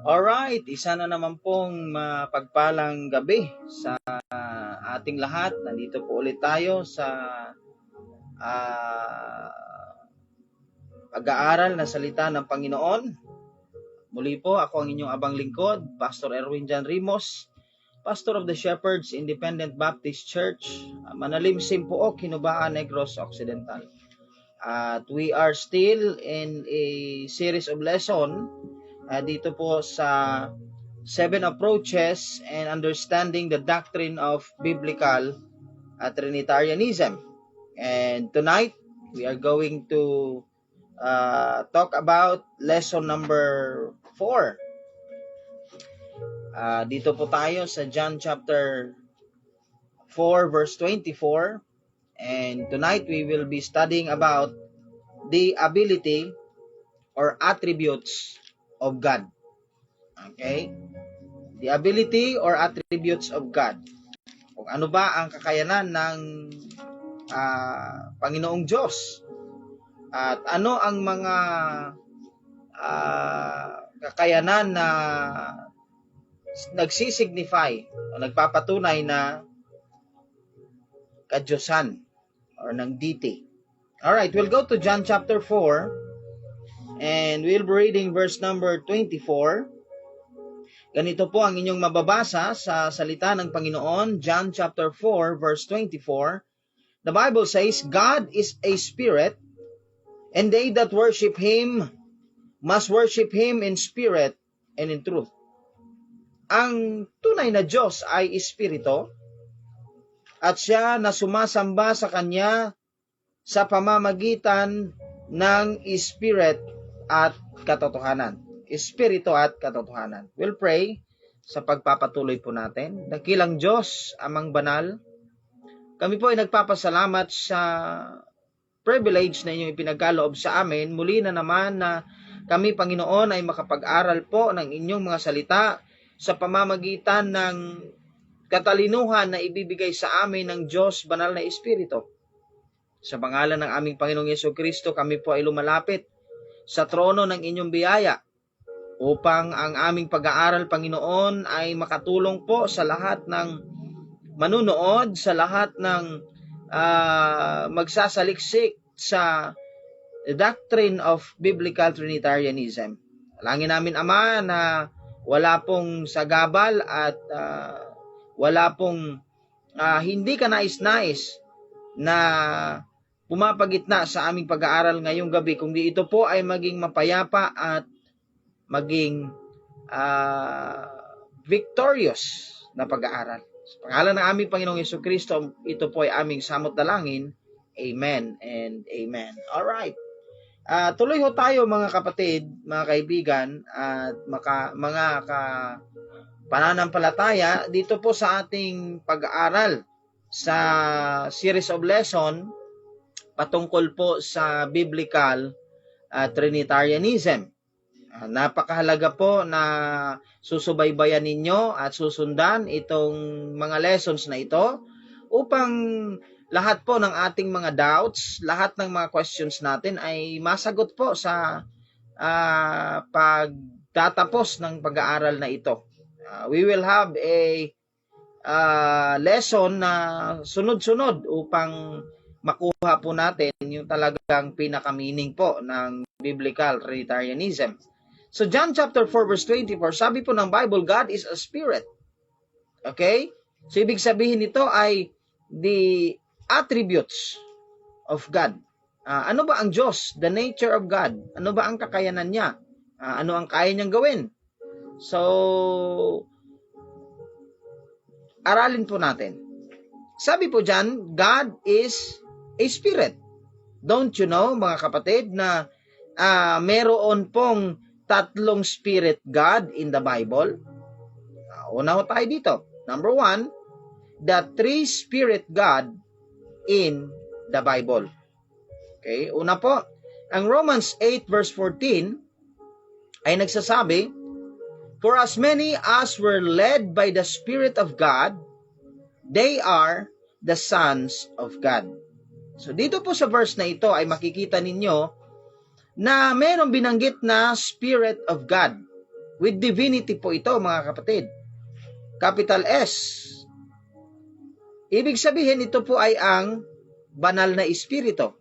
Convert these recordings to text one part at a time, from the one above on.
Alright, isa na naman pong mapagpalang gabi sa ating lahat. Nandito po ulit tayo sa pag-aaral na salita ng Panginoon. Muli po, ako ang inyong abang lingkod, Pastor Erwin Jan Rimos, Pastor of the Shepherds Independent Baptist Church, Manalimsim Puo, Kinubaan, Negros Occidental. At we are still in a series of lesson dito po sa 7 approaches and understanding the doctrine of biblical Trinitarianism. And tonight, we are going to talk about lesson number 4. Dito po tayo sa John chapter 4 verse 24. And tonight, we will be studying about the ability or attributes of God. Okay? The ability or attributes of God. Kung ano ba ang kakayanan ng Panginoong Diyos. At ano ang mga kakayanan na nagsisignify o nagpapatunay na kadyosan or ng deity. Alright, we'll go to John chapter 4 and we'll be reading verse number 24. Ganito po ang inyong mababasa sa salita ng Panginoon, John chapter 4, verse 24. The Bible says, God is a spirit, and they that worship Him must worship Him in spirit and in truth. Ang tunay na Diyos ay espirito, at siya na sumasamba sa Kanya sa pamamagitan ng spirit at katotohanan. Espiritu at katotohanan. We'll pray sa pagpapatuloy po natin. Dakilang Diyos, Amang Banal, kami po ay nagpapasalamat sa privilege na inyong ipinagkaloob sa amin. Muli na naman na kami, Panginoon, ay makapag-aral po ng inyong mga salita sa pamamagitan ng katalinuhan na ibibigay sa amin ng Diyos, Banal na Espiritu. Sa pangalan ng aming Panginoong Yesukristo, kami po ay lumalapit sa trono ng inyong biyaya upang ang aming pag-aaral, Panginoon, ay makatulong po sa lahat ng manunood, sa lahat ng magsasaliksik sa doctrine of biblical Trinitarianism. Alangin namin, Ama, na wala pong sagabal at wala pong hindi ka nais-nais na pumapagitna sa aming pag-aaral ngayong gabi, kundi ito po ay maging mapayapa at maging victorious na pag-aaral. Sa pangalan ng aming Panginoong Yesukristo, ito po ay aming samot dalangin. Amen and amen. Alright. Tuloy ho tayo mga kapatid, mga kaibigan, at mga pananampalataya dito po sa ating pag-aaral sa series of lesson patungkol po sa biblical Trinitarianism. Napakahalaga po na susubaybayan ninyo at susundan itong mga lessons na ito upang lahat po ng ating mga doubts, lahat ng mga questions natin ay masagot po sa pagtatapos ng pag-aaral na ito. We will have a lesson na sunod-sunod upang makuha po natin yung talagang pinaka-meaning po ng biblical Trinitarianism. So John chapter 4 verse 24, sabi po ng Bible, God is a spirit. Okay? So ibig sabihin nito ay the attributes of God. Ano ba ang Diyos? The nature of God. Ano ba ang kakayanan niya? Ano ang kaya niyang gawin? So, aralin po natin. Sabi po dyan, God is a spirit. Don't you know, mga kapatid, na meron pong tatlong spirit God in the Bible? Una ho tayo dito. Number 1, the three spirit God in the Bible. Okay, una po, ang Romans 8 verse 14 ay nagsasabi, for as many as were led by the Spirit of God, they are the sons of God. So dito po sa verse na ito ay makikita ninyo na mayroong binanggit na Spirit of God. With divinity po ito, mga kapatid. Capital S. Ibig sabihin, ito po ay ang banal na espiritu.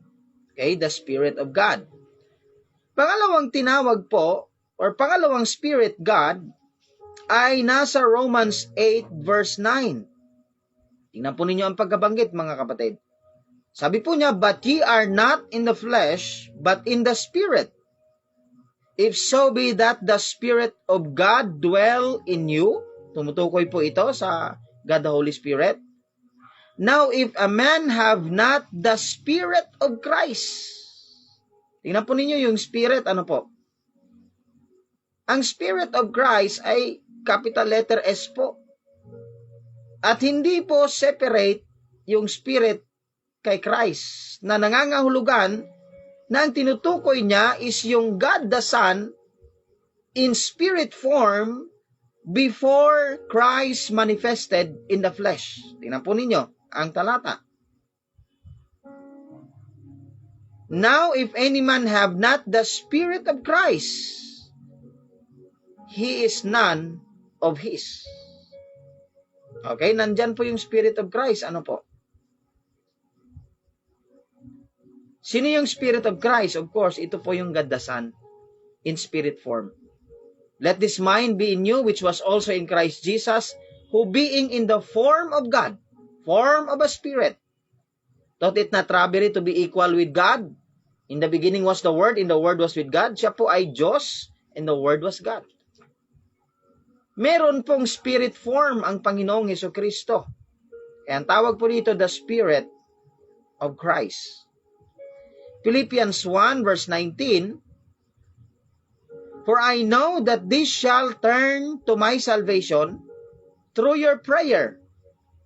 Okay, the Spirit of God. Pangalawang tinawag po, or pangalawang Spirit God, ay nasa Romans 8 verse 9. Tingnan po ninyo ang pagkabanggit, mga kapatid. Sabi po niya, but ye are not in the flesh, but in the Spirit. If so be that the Spirit of God dwell in you. Tumutukoy po ito sa God the Holy Spirit. Now, if a man have not the Spirit of Christ. Tingnan po ninyo yung Spirit, ano po? Ang Spirit of Christ ay capital letter S po. At hindi po separate yung Spirit kay Christ na nangangahulugan na ang tinutukoy niya is yung God the Son in spirit form before Christ manifested in the flesh. Tingnan po ninyo ang talata. Now, if any man have not the Spirit of Christ, he is none of his. Okay, nandyan po yung Spirit of Christ. Ano po? Sino yung Spirit of Christ? Of course, ito po yung God the Son in spirit form. Let this mind be in you, which was also in Christ Jesus, who being in the form of God, form of a spirit, thought it not robbery to be equal with God. In the beginning was the Word, and the Word was with God. Siya po ay Diyos, and the Word was God. Meron pong spirit form ang Panginoong Hesukristo. Kaya ang tawag po dito, the Spirit of Christ. Philippians 1 verse 19, for I know that this shall turn to my salvation through your prayer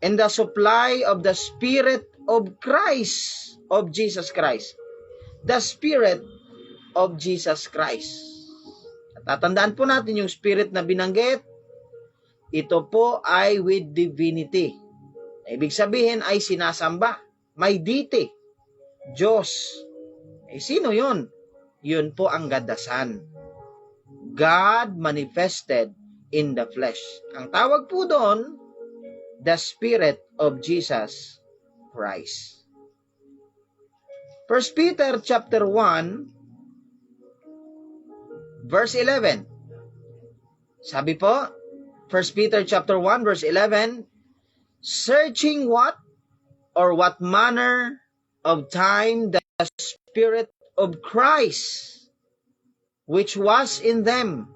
and the supply of the Spirit of Christ, of Jesus Christ. The Spirit of Jesus Christ. At tatandaan po natin yung Spirit na binanggit, ito po ay with divinity. Ibig sabihin ay sinasamba, may deity, Diyos. Sino yun? Yun po ang God the Son. God manifested in the flesh. Ang tawag po doon, the Spirit of Jesus Christ. 1 Peter chapter 1, verse 11. Sabi po, 1 Peter chapter 1, verse 11, searching what or what manner of time the Spirit of Christ, which was in them,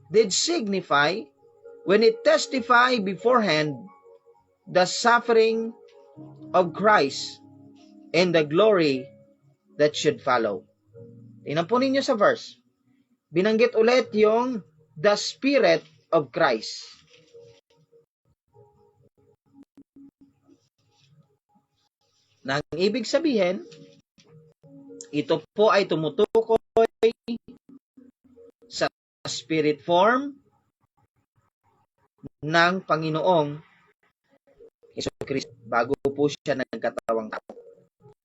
did signify, when it testified beforehand the suffering of Christ and the glory that should follow. Tingnan po ninyo sa verse. Binanggit ulit yung the Spirit of Christ. Nang ibig sabihin, ito po ay tumutukoy sa spirit form ng Panginoong Hesukristo bago po siya nagkatawang tao.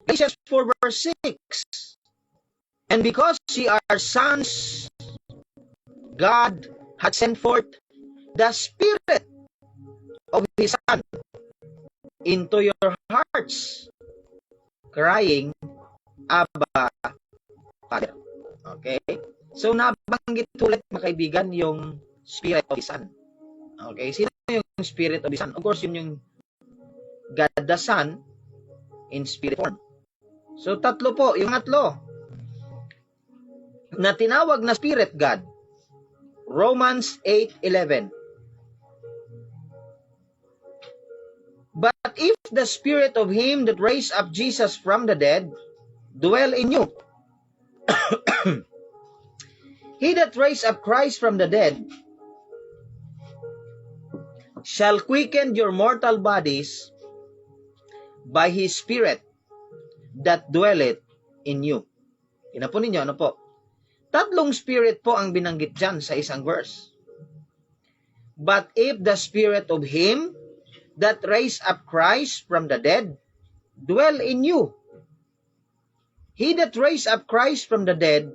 Galatians 4 verse 6, and because ye are sons, God hath sent forth the Spirit of His Son into your hearts, crying, Abba, Father. Okay? So, nabanggit ulit, mga kaibigan, yung Spirit of His Son. Okay? Sino yung Spirit of His Son? Of course, yun yung God the Son in spirit form. So, tatlo po. Yung tatlo na tinawag na Spirit God. Romans 8:11. But if the Spirit of Him that raised up Jesus from the dead dwell in you, He that raised up Christ from the dead shall quicken your mortal bodies by His Spirit that dwelleth in you. Ina po ninyo, ano po? Tatlong spirit po ang binanggit dyan sa isang verse. But if the Spirit of Him that raised up Christ from the dead dwell in you, He that raised up Christ from the dead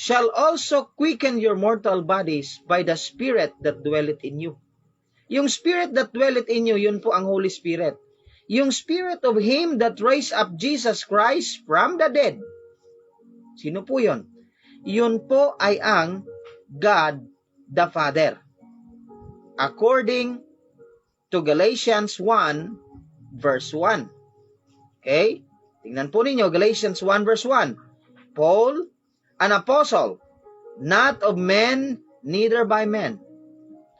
shall also quicken your mortal bodies by the Spirit that dwelleth in you. Yung Spirit that dwelleth in you, yun po ang Holy Spirit. Yung Spirit of Him that raised up Jesus Christ from the dead. Sino po yun? Yun po ay ang God the Father. According to Galatians 1 verse 1. Okay? Tingnan po ninyo, Galatians 1 verse 1. Paul, an apostle, not of men, neither by men,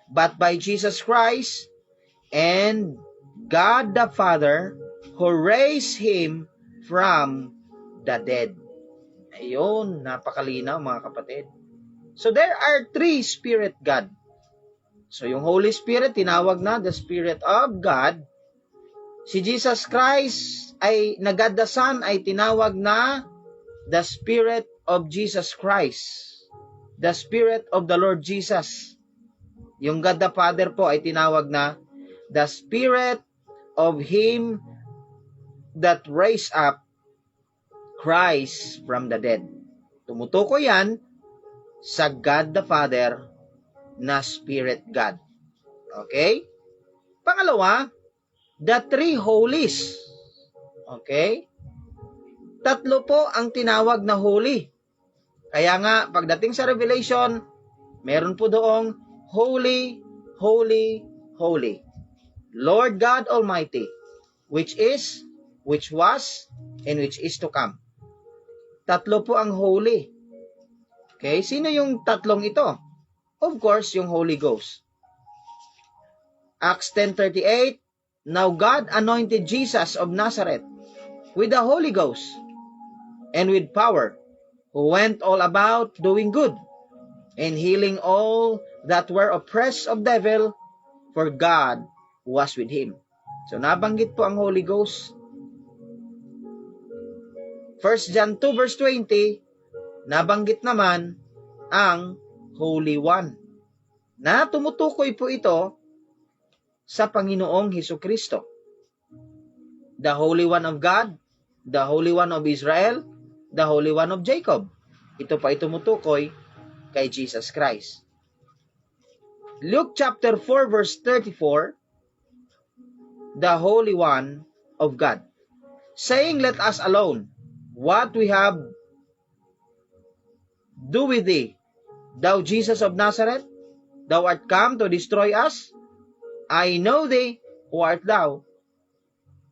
but by Jesus Christ and God the Father, who raised Him from the dead. Ayun, napakalinaw mga kapatid. So there are three Spirit God. So yung Holy Spirit, tinawag na the Spirit of God. Si Jesus Christ ay God the Son ay tinawag na the Spirit of Jesus Christ. The Spirit of the Lord Jesus. Yung God the Father po ay tinawag na the Spirit of Him that raised up Christ from the dead. Tumutukoy yan sa God the Father na Spirit God. Okay? Pangalawa, the three holies. Okay? Tatlo po ang tinawag na holy. Kaya nga, pagdating sa Revelation, meron po doong holy, holy, holy. Lord God Almighty, which is, which was, and which is to come. Tatlo po ang holy. Okay? Sino yung tatlong ito? Of course, yung Holy Ghost. Acts 10:38, now God anointed Jesus of Nazareth with the Holy Ghost and with power, who went all about doing good and healing all that were oppressed of devil, for God was with him. So nabanggit po ang Holy Ghost. 1 John 2 verse 20, nabanggit naman ang Holy One, na tumutukoy po ito sa Panginoong Hesukristo. The Holy One of God, the Holy One of Israel, the Holy One of Jacob. Ito pa tumutukoy kay Jesus Christ. Luke chapter 4 verse 34, the Holy One of God, saying, let us alone, what we have do with thee, thou Jesus of Nazareth, thou art come to destroy us. I know thee, who art thou,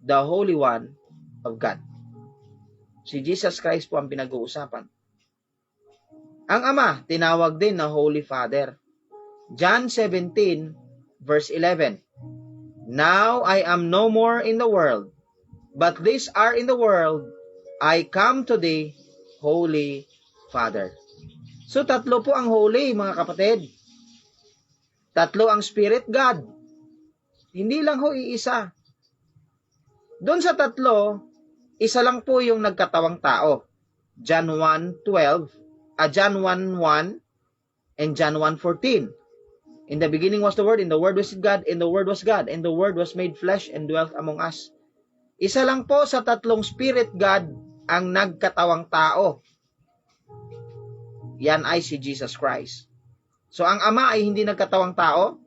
the Holy One of God. Si Jesus Christ po ang pinag-uusapan. Ang Ama, tinawag din na Holy Father. John 17, verse 11. Now I am no more in the world, but these are in the world. I come to thee, Holy Father. So tatlo po ang holy, mga kapatid. Tatlo ang Spirit God. Hindi lang ho iisa. Doon sa tatlo, isa lang po yung nagkatawang tao. John 1:12, John 1:1, and John 1:14. In the beginning was the Word, and the Word was with God, and the Word was God, and the Word was made flesh and dwelt among us. Isa lang po sa tatlong Spirit God ang nagkatawang tao. Yan ay si Jesus Christ. So ang Ama ay hindi nagkatawang tao.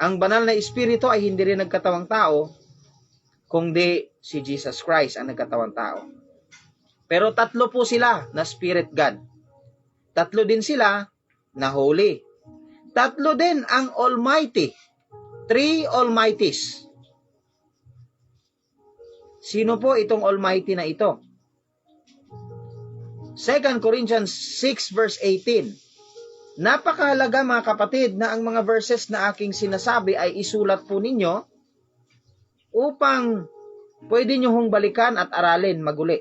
Ang banal na Espiritu ay hindi rin nagkatawang tao, kundi si Jesus Christ ang nagkatawang tao. Pero tatlo po sila na Spirit God. Tatlo din sila na Holy. Tatlo din ang Almighty. Three Almighties. Sino po itong Almighty na ito? 2 Corinthians 6 verse 18. Napakahalaga mga kapatid na ang mga verses na aking sinasabi ay isulat po ninyo upang pwede nyo hong balikan at aralin maguli.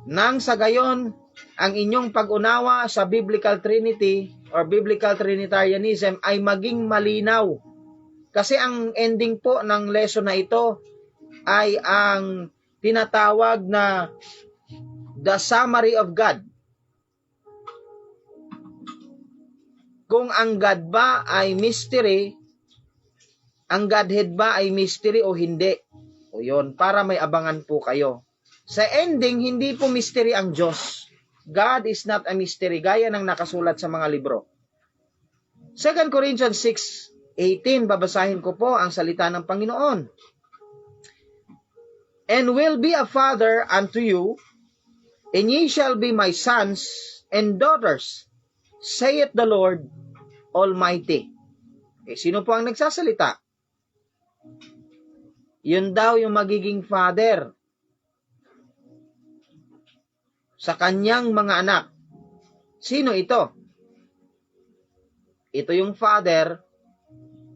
Nang sa gayon, ang inyong pag-unawa sa Biblical Trinity or Biblical Trinitarianism ay maging malinaw. Kasi ang ending po ng lesson na ito ay ang tinatawag na the summary of God. Kung ang God ba ay mystery, ang Godhead ba ay mystery o hindi. O yun, para may abangan po kayo. Sa ending, hindi po mystery ang Diyos. God is not a mystery, gaya ng nakasulat sa mga libro. 2 Corinthians 6:18, babasahin ko po ang salita ng Panginoon. And will be a father unto you, and ye shall be my sons and daughters, saith the Lord Almighty. Sino po ang nagsasalita? Yun daw yung magiging father sa kanyang mga anak. Sino ito? Ito yung Father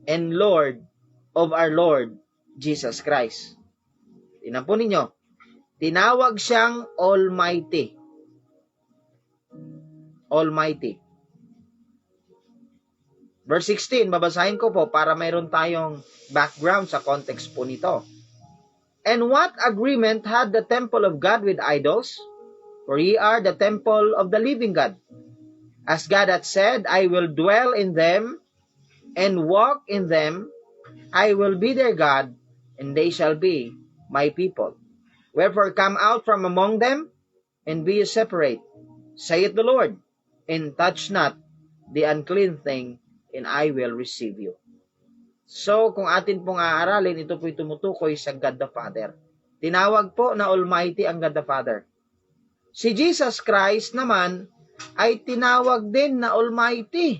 and Lord of our Lord Jesus Christ. Tingnan po ninyo. Tinawag siyang Almighty. Almighty. Verse 16, babasahin ko po para mayroon tayong background sa context po nito. And what agreement had the temple of God with idols? For ye are the temple of the living God. As God hath said, I will dwell in them and walk in them. I will be their God, and they shall be my people. Wherefore come out from among them, and be ye separate, saith the Lord, and touch not the unclean thing, and I will receive you. So, kung atin pong aaralin, ito po'y tumutukoy sa God the Father. Tinawag po na Almighty ang God the Father. Si Jesus Christ naman ay tinawag din na Almighty.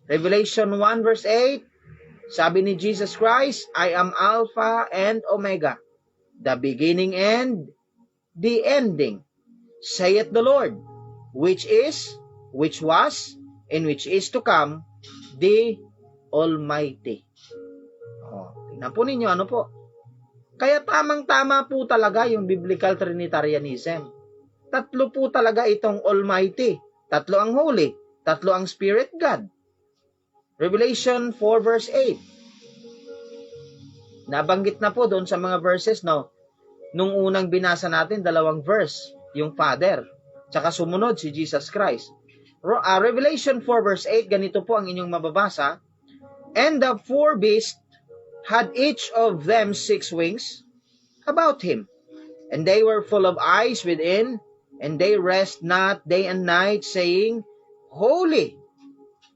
Revelation 1 verse 8, sabi ni Jesus Christ, I am Alpha and Omega, the beginning and the ending, saith the Lord, which is, which was, and which is to come, the Almighty. Tingnan po ninyo, ano po? Kaya tamang-tama po talaga yung Biblical Trinitarianism. Tatlo po talaga itong Almighty. Tatlo ang Holy. Tatlo ang Spirit God. Revelation 4 verse 8. Nabanggit na po doon sa mga verses, no? Nung unang binasa natin, 2 verse, yung Father. Tsaka sumunod si Jesus Christ. Revelation 4 verse 8, ganito po ang inyong mababasa. And the four beasts had each of them 6 wings about him, and they were full of eyes within, and they rest not day and night, saying, Holy,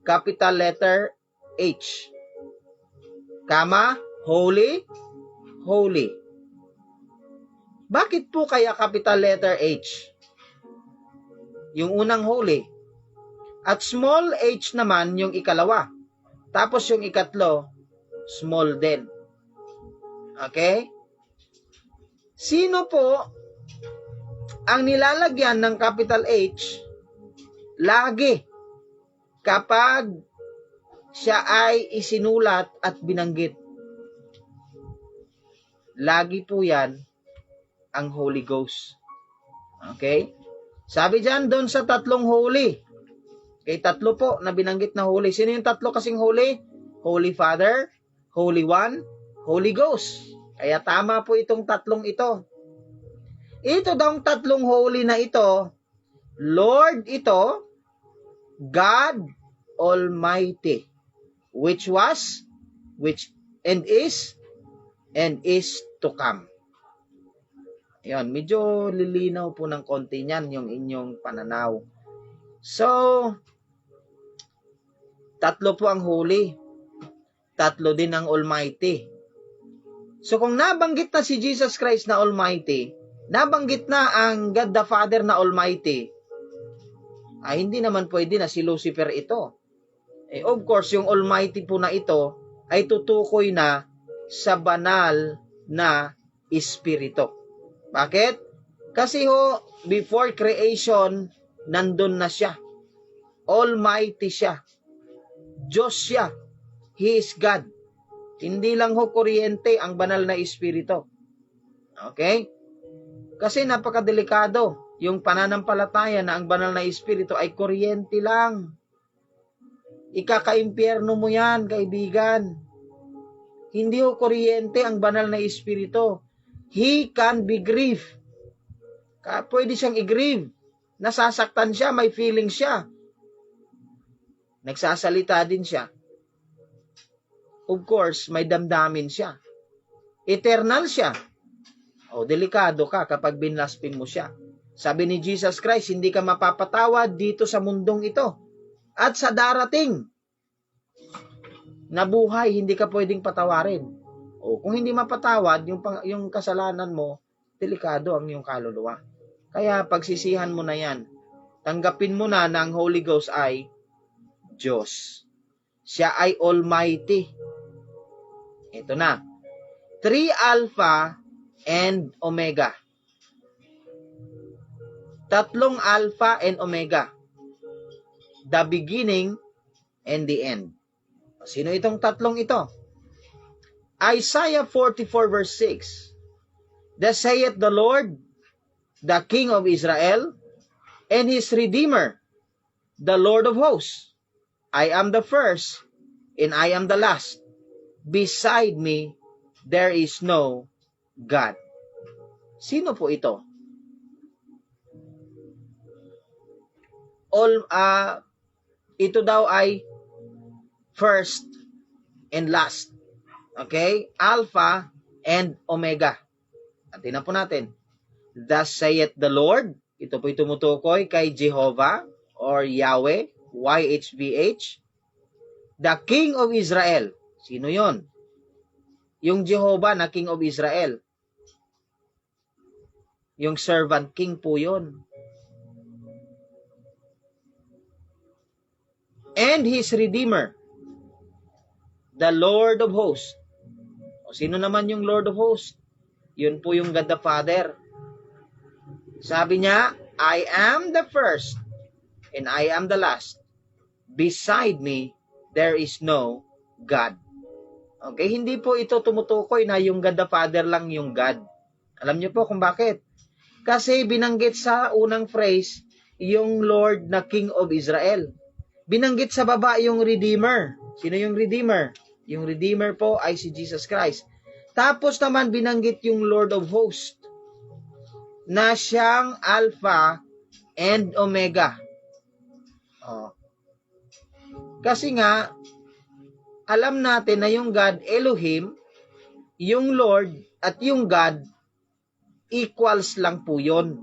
capital letter H, Holy, Holy. Bakit po kaya capital letter H? Yung unang Holy. At small h naman yung ikalawa. Tapos yung ikatlo, small din. Okay? Sino po ang nilalagyan ng capital H lagi kapag siya ay isinulat at binanggit? Lagi po yan ang Holy Ghost. Okay? Sabi dyan doon sa tatlong holy. Okay, tatlo po na binanggit na holy. Sino yung tatlo kasing holy? Holy Father, Holy One, Holy Ghost. Kaya tama po itong tatlong ito. Ito daw tatlong holy na ito, Lord ito, God Almighty, which was, which, and is to come. Yan, medyo lilinaw po ng konti niyan yung inyong pananaw. So, tatlo po ang holy. Tatlo din ang Almighty. So, kung nabanggit na si Jesus Christ na Almighty, nabanggit na ang God the Father na Almighty, ay hindi naman pwede na si Lucifer ito. Of course, yung Almighty po na ito ay tutukoy na sa banal na Espiritu. Bakit? Kasi before creation, nandun na siya. Almighty siya. Diyos siya. He is God. Hindi lang kuryente ang banal na Espiritu. Okay? Kasi napakadelikado yung pananampalataya na ang banal na Espiritu ay kuryente lang. Ikaka-impyerno mo yan, kaibigan. Hindi kuryente ang banal na Espiritu. He can be grieved. Pwede siyang i-grieve. Nasasaktan siya, may feeling siya. Nagsasalita din siya. Of course, may damdamin siya. Eternal siya. Delikado ka kapag binlaspin mo siya. Sabi ni Jesus Christ, hindi ka mapapatawad dito sa mundong ito. At sa darating na buhay, hindi ka pwedeng patawarin. O kung hindi mapatawad, yung kasalanan mo, delikado ang iyong kaluluwa. Kaya pagsisihan mo na yan. Tanggapin mo na ang Holy Ghost ay Diyos. Siya ay Almighty. Ito na. 3 Alpha and Omega. 3 Alpha and Omega. The beginning and the end. Sino itong tatlong ito? Isaiah 44 verse 6. Thus saith the Lord, the King of Israel, and his Redeemer, the Lord of hosts. I am the first, and I am the last. Beside me, there is no God. Sino po ito? Ito daw ay first and last. Okay? Alpha and Omega. Atin na po natin. Thus saith the Lord. Ito po'y tumutukoy kay Jehovah or Yahweh, YHVH. The King of Israel. Sino yon? Yung Jehovah na King of Israel. Yung servant king po yon. And his Redeemer. The Lord of hosts. O sino naman yung Lord of hosts? Yun po yung God the Father. Sabi niya, I am the first and I am the last. Beside me, there is no God. Okay, hindi po ito tumutukoy na yung God the Father lang yung God. Alam niyo po kung bakit? Kasi binanggit sa unang phrase, yung Lord na King of Israel. Binanggit sa baba yung Redeemer. Sino yung Redeemer? Yung Redeemer po ay si Jesus Christ. Tapos naman binanggit yung Lord of Hosts na siyang Alpha and Omega. Kasi nga, alam natin na yung God, Elohim, yung Lord at yung God, equals lang po yun.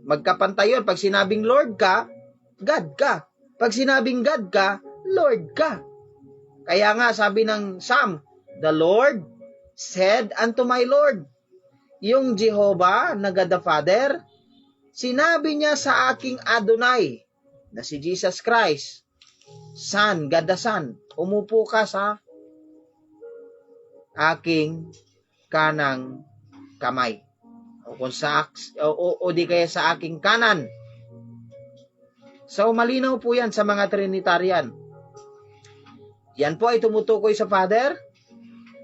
Magkapantay yun. Pag sinabing Lord ka, God ka. Pag sinabing God ka, Lord ka. Kaya nga sabi ng Psalm, the Lord said unto my Lord, yung Jehovah na God the Father, sinabi niya sa aking Adonai, na si Jesus Christ, Son, God the Son, umupo ka sa aking kanang kamay. O kung o di kaya sa aking kanan. So malinaw po yan sa mga Trinitarian. Yan po ay tumutukoy sa Father.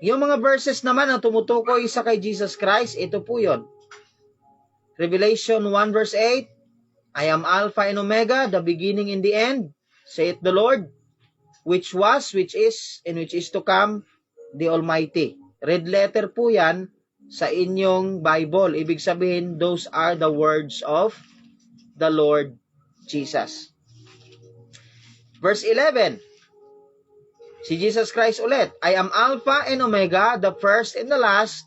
Yung mga verses naman na tumutukoy sa kay Jesus Christ, ito po yun. Revelation 1 verse 8, I am Alpha and Omega, the beginning and the end, saith the Lord, which was, which is, and which is to come, the Almighty. Red letter po yan sa inyong Bible. Ibig sabihin, those are the words of the Lord Jesus. Verse 11, si Jesus Christ ulit, I am Alpha and Omega, the first and the last,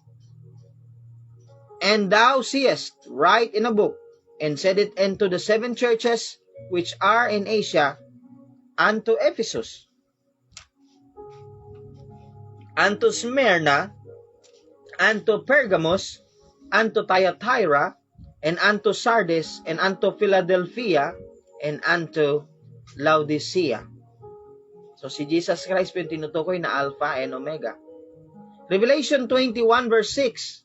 and thou seest, write in a book, and send it unto the 7 churches which are in Asia, unto Ephesus, unto Smyrna, unto Pergamos, unto Thyatira, and unto Sardis, and unto Philadelphia, and unto Laodicea. So si Jesus Christ po yung tinutukoy na Alpha and Omega. Revelation 21 verse 6,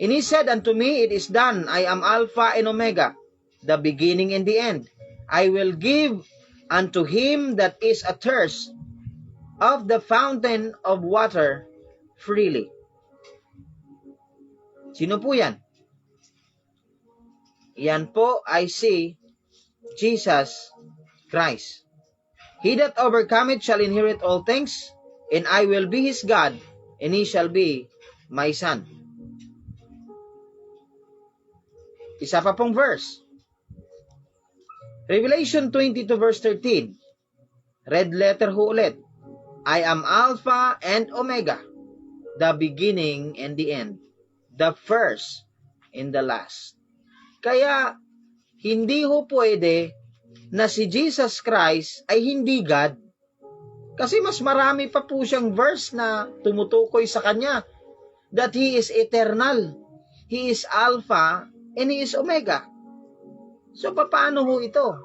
and he said unto me, it is done, I am Alpha and Omega, the beginning and the end. I will give unto him that is athirst of the fountain of water freely. Sino po yan? Yan po ay si Jesus Christ. He that overcometh shall inherit all things, and I will be his God, and he shall be my son. Isa pa pong verse. Revelation 22 verse 13. Red letter ho ulit. I am Alpha and Omega, the beginning and the end, the first and the last. Kaya, Hindi ho pwede na si Jesus Christ ay hindi God. Kasi mas marami pa po siyang verse na tumutukoy sa kanya that He is eternal. He is Alpha and He is Omega. So, paano ho ito?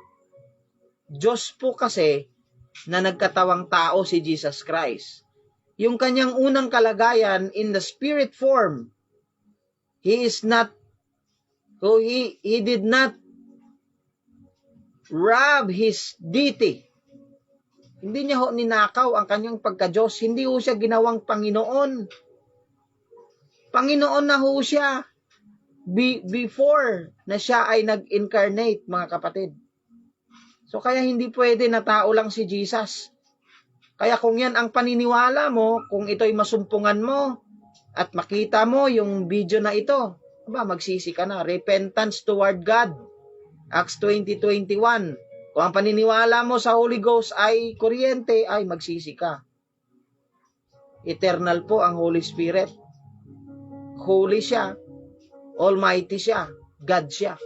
Diyos po kasi na nagkatawang tao si Jesus Christ. Yung kanyang unang kalagayan in the spirit form, He did not rob His deity. Hindi niya ho ninakaw ang kanyang pagka-Diyos. Hindi ho siya ginawang Panginoon. Panginoon na ho siya before na siya ay nag-incarnate, mga kapatid. So kaya hindi pwede na tao lang si Jesus. Kaya kung yan ang paniniwala mo, kung ito'y masumpungan mo, at makita mo yung video na ito, magsisi ka na. Repentance toward God. Acts 20:21. Kung ang paniniwala mo sa Holy Ghost ay kuryente, ay magsisi ka. Eternal po ang Holy Spirit. Holy siya. Almighty siya. God siya.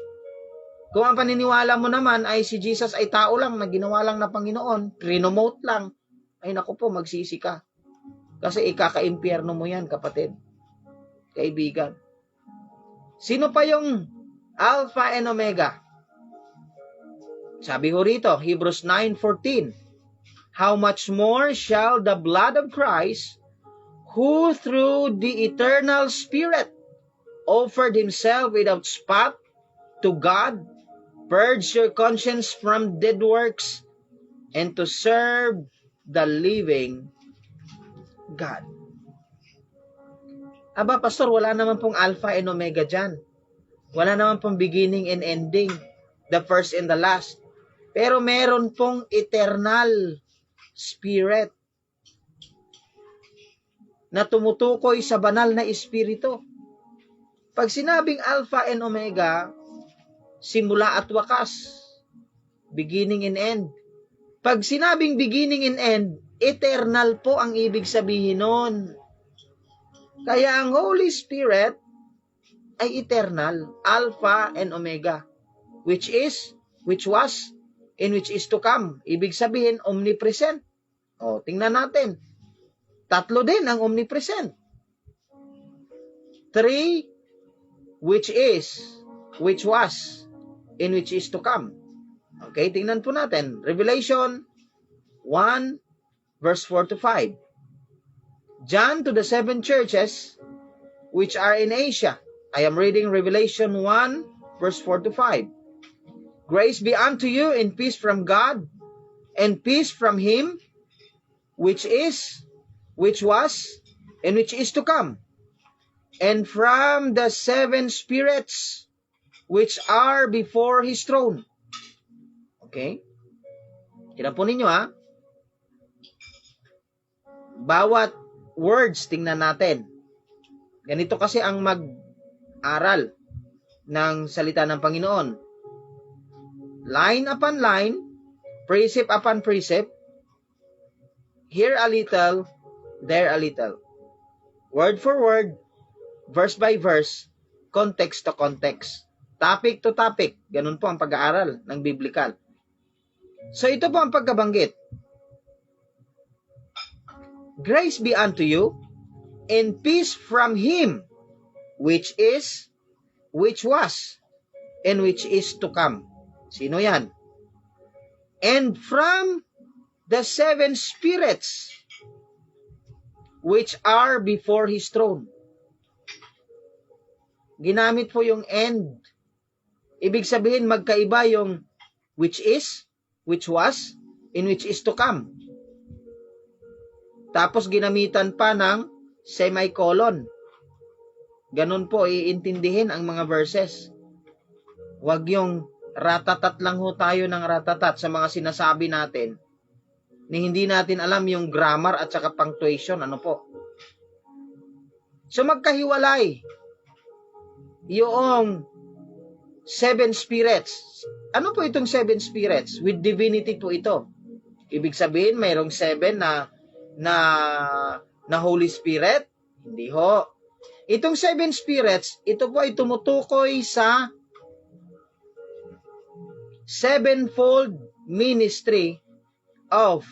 Kung ang paniniwala mo naman ay si Jesus ay tao lang na ginawa lang na Panginoon, renomote lang, ay naku po, magsisi ka. Kasi ikaka-impyerno mo yan, kapatid. Kaibigan. Sino pa yung Alpha and Omega? Sabi ho rito, Hebrews 9:14, how much more shall the blood of Christ, who through the eternal Spirit offered Himself without spot to God, purge your conscience from dead works, and to serve the living God. Aba, Pastor, wala naman pong Alpha and Omega dyan. Wala naman pong beginning and ending, the first and the last. Pero meron pong eternal Spirit na tumutukoy sa banal na Espiritu. Pag sinabing Alpha and Omega, simula at wakas, beginning and end. Pag sinabing beginning and end, eternal po ang ibig sabihin nun. Kaya ang Holy Spirit ay eternal, Alpha and Omega, which is, which was, and which is to come. Ibig sabihin, omnipresent. O, tingnan natin. Tatlo din ang omnipresent. 3, which is, which was, and which is to come. Okay, tingnan po natin. Revelation 1, verse 4 to 5. John to the 7 churches which are in Asia. I am reading Revelation 1, verse 4 to 5. Grace be unto you and peace from God, and peace from Him, which is, which was, and which is to come, and from the 7 spirits which are before His throne. Okay? Tingnan po ninyo ha. Bawat words, tingnan natin. Ganito kasi ang mag-aral ng salita ng Panginoon. Line upon line, precept upon precept, here a little, there a little. Word for word, verse by verse, context to context. Topic to topic. Ganun po ang pag-aaral ng biblical. So ito po ang pagkabanggit. Grace be unto you, and peace from Him, which is, which was, and which is to come. Sino yan? And from the 7 spirits, which are before His throne. Ginamit po yung end. Ibig sabihin, magkaiba yung which is, which was, and which is to come. Tapos ginamitan pa ng semicolon. Ganun po iintindihin ang mga verses. Huwag yung ratatat lang ho tayo ng ratatat sa mga sinasabi natin ni hindi natin alam yung grammar at saka punctuation. Ano po? So magkahiwalay yung 7 spirits. Ano po itong 7 spirits? With divinity po ito. Ibig sabihin mayroong 7 na Holy Spirit? Hindi ho. Itong 7 spirits, ito po ay tumutukoy sa sevenfold ministry of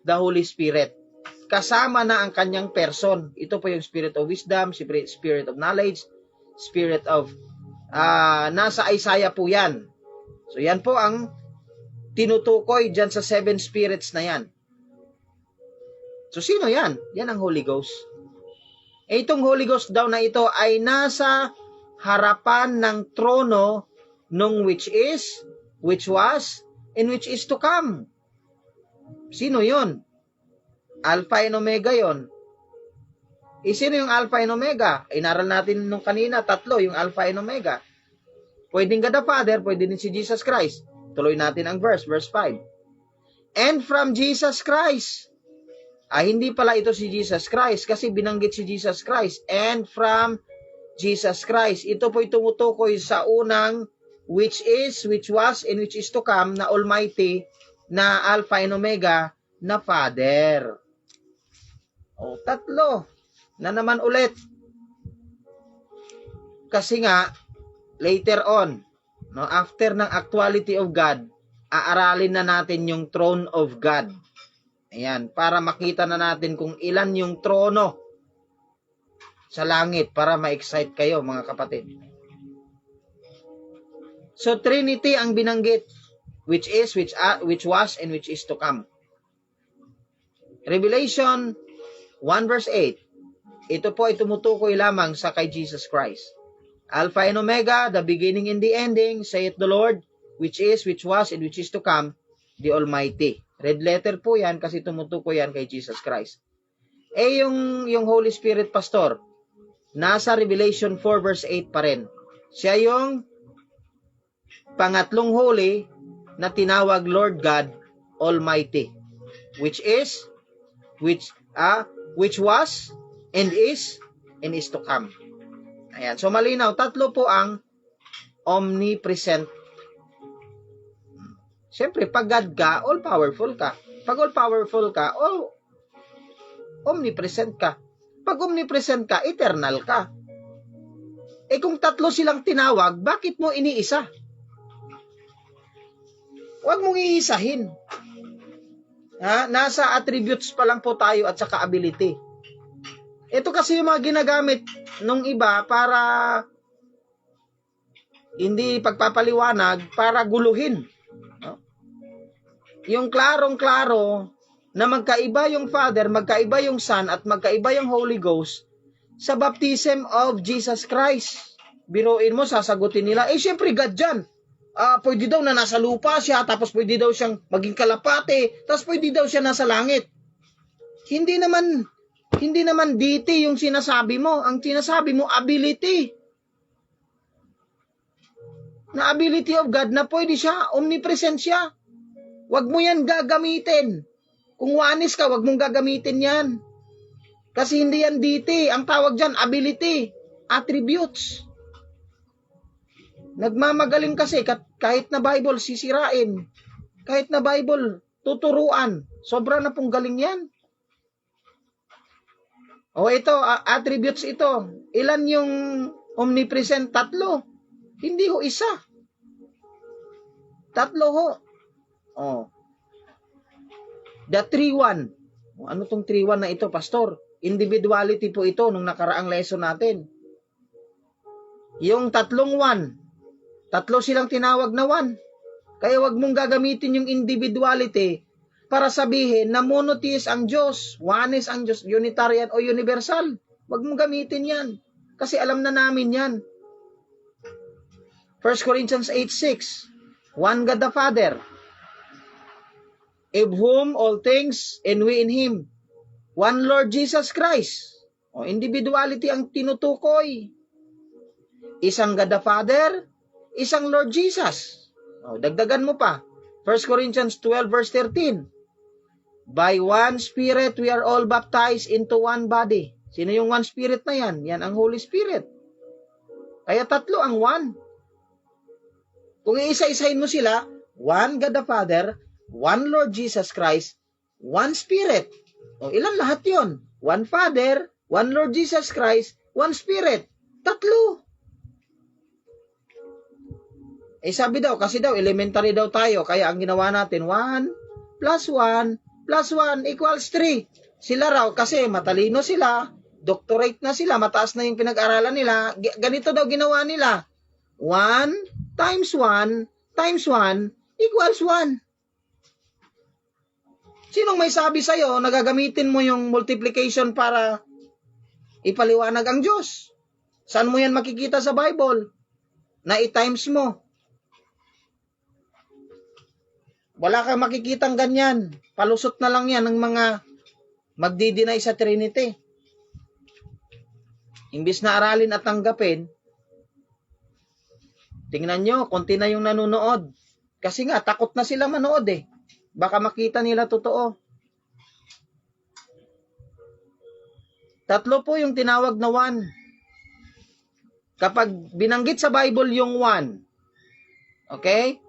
the Holy Spirit. Kasama na ang kanyang person. Ito po yung spirit of wisdom, spirit of knowledge, spirit of, nasa Isaiah po yan. So yan po ang tinutukoy dyan sa 7 spirits na yan. So sino yan? Yan ang Holy Ghost. Itong Holy Ghost daw na ito ay nasa harapan ng trono nung which is, which was, and which is to come. Sino yun? Alpha and Omega yon. Sino yung Alpha and Omega? Inaral natin nung kanina, 3, yung Alpha and Omega. Pwedeng God the Father, pwede din si Jesus Christ. Tuloy natin ang verse 5. And from Jesus Christ. Hindi pala ito si Jesus Christ kasi binanggit si Jesus Christ. And from Jesus Christ. Ito po'y tumutukoy sa unang which is, which was, and which is to come na Almighty, na Alpha and Omega, na Father. 3 na naman ulit. Kasi nga, later on, no, after ng actuality of God, aaralin na natin yung throne of God. Ayan, para makita na natin kung ilan yung trono sa langit para ma-excite kayo, mga kapatid. So, Trinity ang binanggit, which is, which was, and which is to come. Revelation 1 verse 8. Ito po ay tumutukoy lamang sa kay Jesus Christ. Alpha and Omega, the beginning and the ending, saith the Lord, which is, which was, and which is to come, the Almighty. Red letter po yan kasi tumutukoy yan kay Jesus Christ. Yung Holy Spirit, Pastor, nasa Revelation 4 verse 8 pa rin. Siya yung pangatlong holy na tinawag Lord God Almighty, which is, which was, and is to come. Ayan. So, malinaw. 3 po ang omnipresent. Siyempre, pag God ka, all-powerful ka. Pag all-powerful ka, omnipresent ka. Pag omnipresent ka, eternal ka. Kung 3 silang tinawag, bakit mo iniisa? Huwag mong iisahin. Nasa attributes pa lang po tayo at saka ability. Ito kasi yung mga ginagamit nung iba para hindi pagpapaliwanag, para guluhin. No? Yung klarong-klaro na magkaiba yung Father, magkaiba yung Son, at magkaiba yung Holy Ghost sa baptism of Jesus Christ. Biruin mo, sasagutin nila, syempre God dyan. Pwede daw na nasa lupa siya, tapos pwede daw siyang maging kalapate, tapos pwede daw siya nasa langit. Hindi naman deity yung sinasabi mo. Ang sinasabi mo, ability. Na ability of God na pwede siya, omnipresent siya. Huwag mo yan gagamitin. Kung wanis ka, huwag mong gagamitin yan. Kasi hindi yan deity. Ang tawag dyan, ability, attributes. Nagmamagaling kasi kahit na Bible sisirain. Kahit na Bible tuturuan. Sobra na pong galing yan. Ito, attributes ito. Ilan yung omnipresent? 3. Hindi ho isa. 3 ho. The 3-1. Ano tong 3-1 na ito, Pastor? Individuality po ito nung nakaraang lesson natin. Yung 3-1. 3 silang tinawag na 1. Kaya wag mong gagamitin yung individuality para sabihin na monotheist ang Diyos, oneness ang Diyos, Unitarian o universal. Wag mong gamitin yan. Kasi alam na namin yan. 1 Corinthians 8:6. One God the Father, of whom all things and we in Him. One Lord Jesus Christ. Individuality ang tinutukoy. Isang God the Father, isang Lord Jesus. Dagdagan mo pa. 1 Corinthians 12 verse 13. By one Spirit, we are all baptized into one body. Sino yung one Spirit na yan? Yan ang Holy Spirit. Kaya 3 ang one. Kung iisa-isahin mo sila, one God the Father, one Lord Jesus Christ, one Spirit. Ilan lahat yon? One Father, one Lord Jesus Christ, one Spirit. 3. Sabi daw, kasi daw, elementary daw tayo, kaya ang ginawa natin, 1 plus 1 plus 1 equals 3. Sila raw, kasi matalino sila, doctorate na sila, mataas na yung pinag-aralan nila, ganito daw ginawa nila. 1 times 1 times 1 equals 1. Sinong may sabi sa'yo, nagagamitin mo yung multiplication para ipaliwanag ang Diyos? Saan mo yan makikita sa Bible? Na i-times mo. Wala kang makikitang ganyan. Palusot na lang yan ng mga magdi-deny sa Trinity. Imbis na aralin at tanggapin, tingnan nyo, konti na yung nanonood. Kasi nga, takot na sila manood eh. Baka makita nila totoo. 3 po yung tinawag na 1. Kapag binanggit sa Bible yung 1, okay?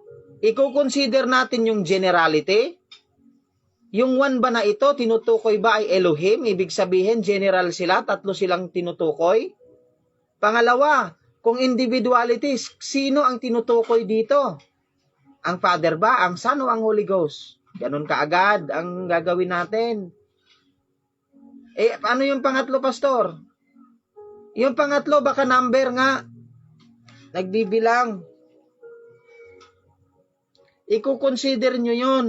I-consider natin yung generality. Yung 1 ba na ito, tinutukoy ba ay Elohim? Ibig sabihin, general sila, 3 silang tinutukoy. Pangalawa, kung individuality, sino ang tinutukoy dito? Ang Father ba, ang Son o ang Holy Ghost? Ganun kaagad ang gagawin natin. Ano yung pangatlo, Pastor? Yung pangatlo, baka number nga. Nagbibilang. I-consider nyo yun.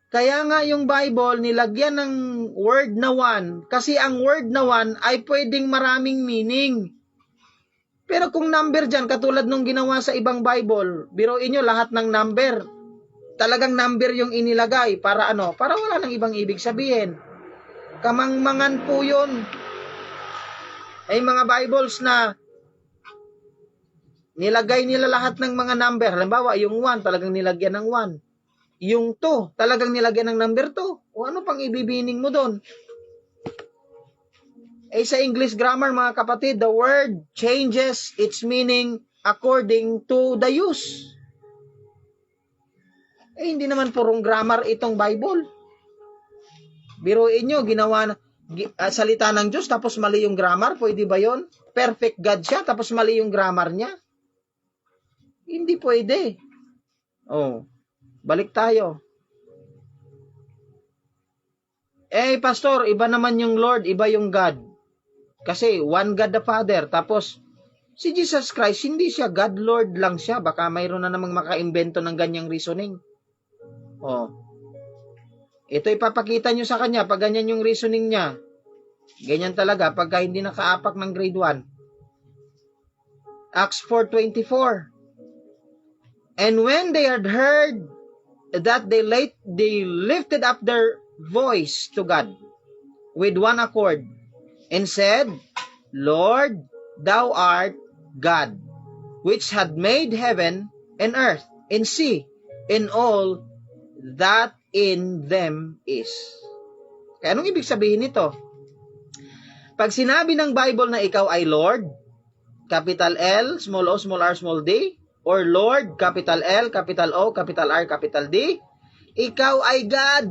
Kaya nga yung Bible, nilagyan ng word na 1, kasi ang word na 1 ay pwedeng maraming meaning. Pero kung number dyan, katulad nung ginawa sa ibang Bible, biruin nyo lahat ng number. Talagang number yung inilagay para ano? Para wala nang ibang ibig sabihin. Kamangmangan po yun. Ay mga Bibles na nilagay nila lahat ng mga number. Halimbawa, yung 1, talagang nilagyan ng 1. Yung 2, talagang nilagyan ng number 2. O ano pang ibibining mo doon? Sa English grammar, mga kapatid, the word changes its meaning according to the use. Hindi naman purong grammar itong Bible. Biruin nyo, ginawa na, salita ng Diyos, tapos mali yung grammar, pwede ba yon? Perfect God siya, tapos mali yung grammar niya? Hindi pwede. Balik tayo. Pastor, iba naman yung Lord, iba yung God. Kasi one God the Father, tapos si Jesus Christ, hindi siya God, Lord lang siya. Baka mayroon na namang makaimbento ng ganyang reasoning. Ito ipapakita nyo sa kanya pag ganyan yung reasoning niya. Ganyan talaga pagka hindi nakaapak ng grade 1. Acts 4:24. And when they had heard that, they lifted up their voice to God with one accord and said, Lord, thou art God, which had made heaven and earth and sea and all that in them is. Kaya anong ibig sabihin nito? Pag sinabi ng Bible na ikaw ay Lord, capital L, small o, small r, small d, or Lord, capital L, capital O, capital R, capital D, ikaw ay God.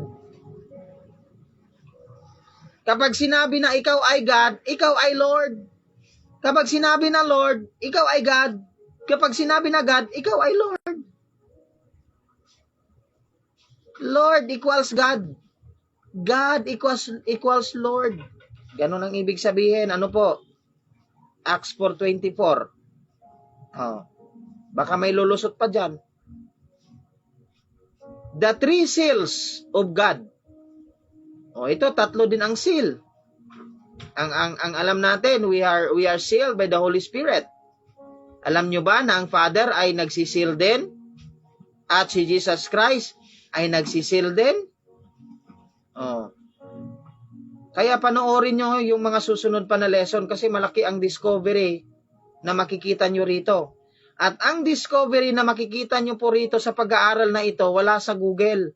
Kapag sinabi na ikaw ay God, ikaw ay Lord. Kapag sinabi na Lord, ikaw ay God. Kapag sinabi na God, ikaw ay Lord. Lord equals God. God equals Lord. Ganun ang ibig sabihin. Ano po? Acts 4:24. Baka may lulusot pa dyan. The 3 seals of God. Ito, 3 din ang seal. Ang alam natin, we are sealed by the Holy Spirit. Alam nyo ba na ang Father ay nagsiseal din? At si Jesus Christ ay nagsiseal din? Kaya panoorin nyo yung mga susunod pa na lesson kasi malaki ang discovery na makikita nyo rito. At ang discovery na makikita nyo po rito sa pag-aaral na ito, wala sa Google.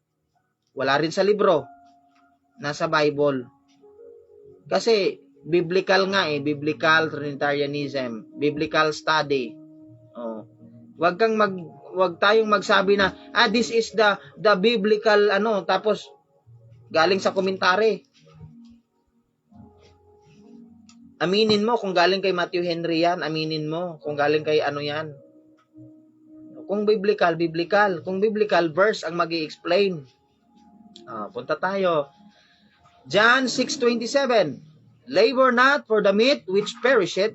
Wala rin sa libro. Nasa Bible. Kasi biblical nga biblical Trinitarianism, biblical study. Wag tayong magsabi na this is the biblical tapos galing sa komentary. Aminin mo kung galing kay Matthew Henry yan, aminin mo kung galing kay yan. Kung biblical, biblical. Kung biblical, verse ang mag-i-explain. Punta tayo. John 6:27. Labor not for the meat which perisheth,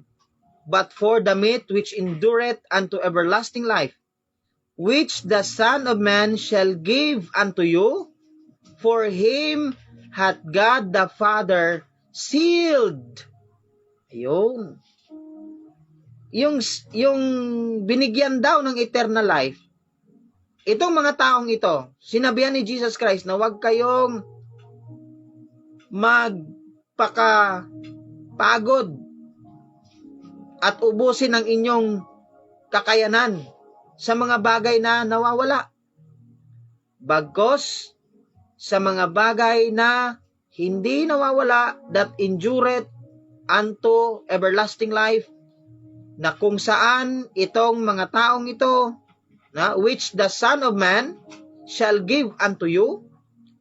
but for the meat which endureth unto everlasting life, which the Son of Man shall give unto you, for him hath God the Father sealed. Ayun. Yung binigyan daw ng eternal life, itong mga taong ito, sinabihan ni Jesus Christ na huwag kayong magpakapagod at ubusin ang inyong kakayanan sa mga bagay na nawawala. Bagkus sa mga bagay na hindi nawawala, that endureth unto everlasting life, na kung saan itong mga taong ito, na which the Son of Man shall give unto you,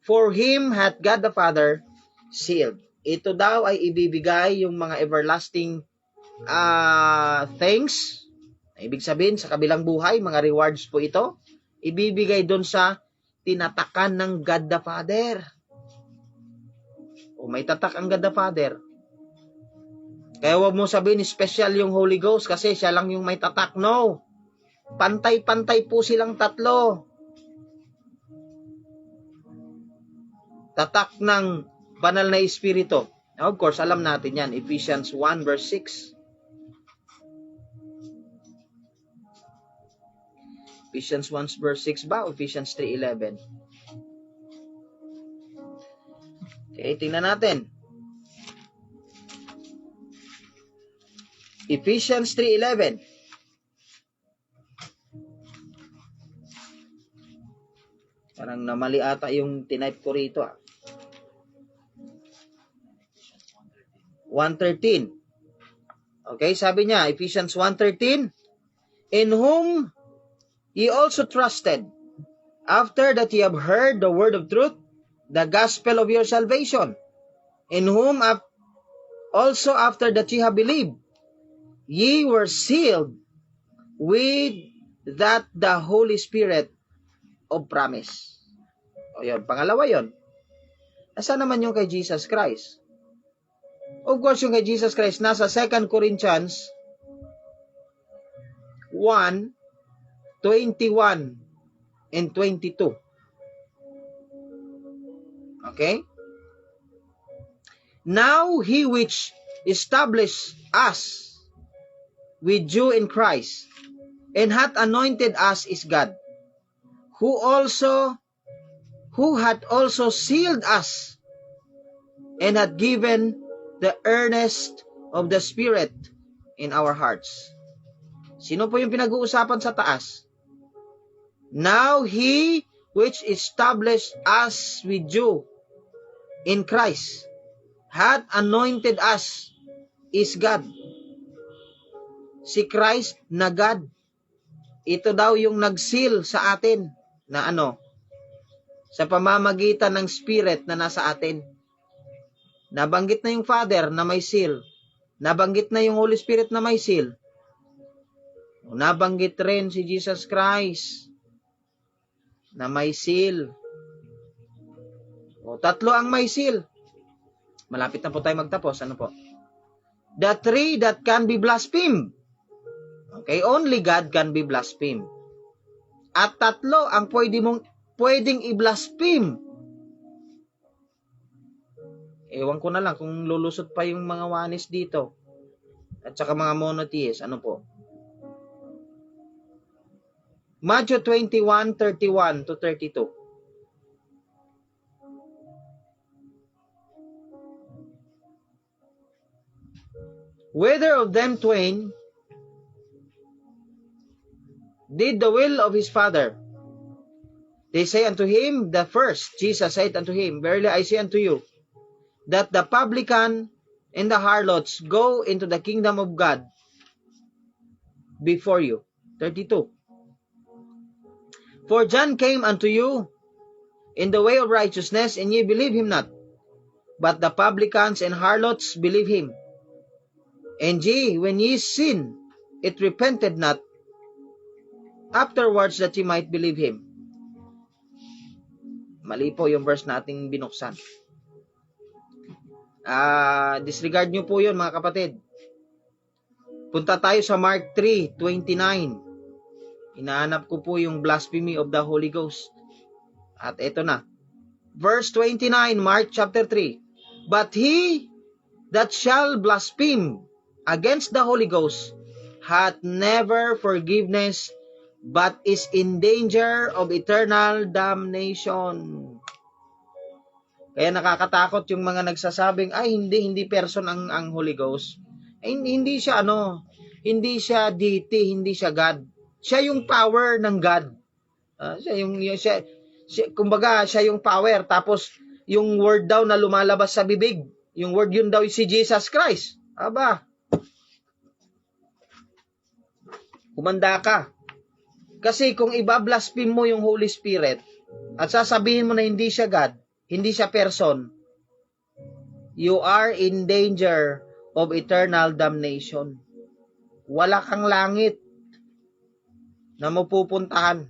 for him hath God the Father sealed. Ito daw ay ibibigay yung mga everlasting things. Ibig sabihin, sa kabilang buhay, mga rewards po ito, ibibigay doon sa tinatakan ng God the Father. O may tatak ang God the Father. Kaya huwag mo sabihin, special yung Holy Ghost kasi siya lang yung may tatak. No. Pantay-pantay po silang tatlo. Tatak ng banal na Espiritu. Now, of course, alam natin yan. Ephesians 1 verse 6. Ephesians 1 verse 6 ba? Ephesians 3:11. Okay, tingnan natin. Ephesians 3:11. Parang namali ata yung tinype ko rito. 1:13. Okay, sabi niya, Ephesians 1:13, in whom ye also trusted, after that ye have heard the word of truth, the gospel of your salvation, in whom also after that ye have believed, ye were sealed with that the Holy Spirit of promise. O yun, pangalawa yun. Asa naman yung kay Jesus Christ? Of course, yung kay Jesus Christ, nasa 2 Corinthians 1:21 and 22. Okay? Now, he which established us with you in Christ, and hath anointed us is God, who hath also sealed us, and hath given the earnest of the Spirit in our hearts. Sino po yung pinag-uusapan sa taas? Now, he which established us with you in Christ, hath anointed us is God. Si Christ na God. Ito daw yung nag-seal sa atin na ano? Sa pamamagitan ng Spirit na nasa atin. Nabanggit na yung Father na may seal. Nabanggit na yung Holy Spirit na may seal. Nabanggit rin si Jesus Christ na may seal. O, tatlo ang may seal. Malapit na po tayo magtapos. Ano po? The three that can be blasphemed. Okay, only God can be blasphemed. At tatlo ang pwedeng i-blaspheme. Ewan ko na lang kung lulusot pa yung mga wanis dito. At saka mga monotheists. Ano po? Matthew 21:31 to 32. Whether of them twain did the will of his Father? They say unto him, the first. Jesus said unto him, verily I say unto you, that the publican and the harlots go into the kingdom of God before you. 32. For John came unto you in the way of righteousness, and ye believe him not. But the publicans and harlots believe him. And ye, when ye sin, it repented not, afterwards that ye might believe him. Mali po yung verse nating binuksan. Disregard nyo po yun, mga kapatid. Punta tayo sa Mark 3:29. Inaanap ko po yung blasphemy of the Holy Ghost. At ito na. Verse 29, Mark chapter 3. But he that shall blaspheme against the Holy Ghost hath never forgiveness, but is in danger of eternal damnation. Kaya nakakatakot yung mga nagsasabing, ay hindi person ang Holy Ghost. Ay, hindi siya deity, hindi siya God. Siya yung power ng God. Kumbaga, siya yung power. Tapos, yung word daw na lumalabas sa bibig, yung word yun daw si Jesus Christ. Aba, kumanda ka. Kasi kung iba-blaspheme mo yung Holy Spirit, at sasabihin mo na hindi siya God, hindi siya person, you are in danger of eternal damnation. Wala kang langit na mapupuntahan.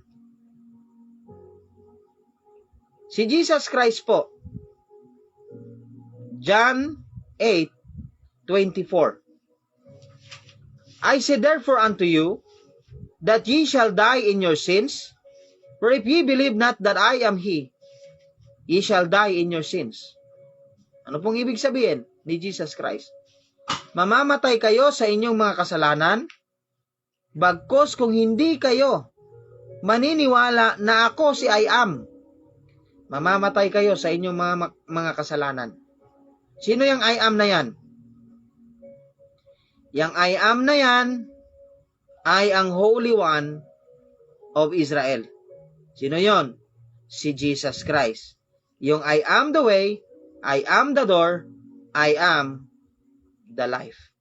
Si Jesus Christ po, John 8:24. I say therefore unto you, that ye shall die in your sins, for if ye believe not that I am he, ye shall die in your sins. Ano pong ibig sabihin ni Jesus Christ? Mamamatay kayo sa inyong mga kasalanan, bagkus kung hindi kayo maniniwala na ako si I am, mamamatay kayo sa inyong mga kasalanan. Sino yung I am na yan? Yang I am na yan ay ang Holy One of Israel. Sino yon? Si Jesus Christ. Yung I am the way, I am the door, I am the life.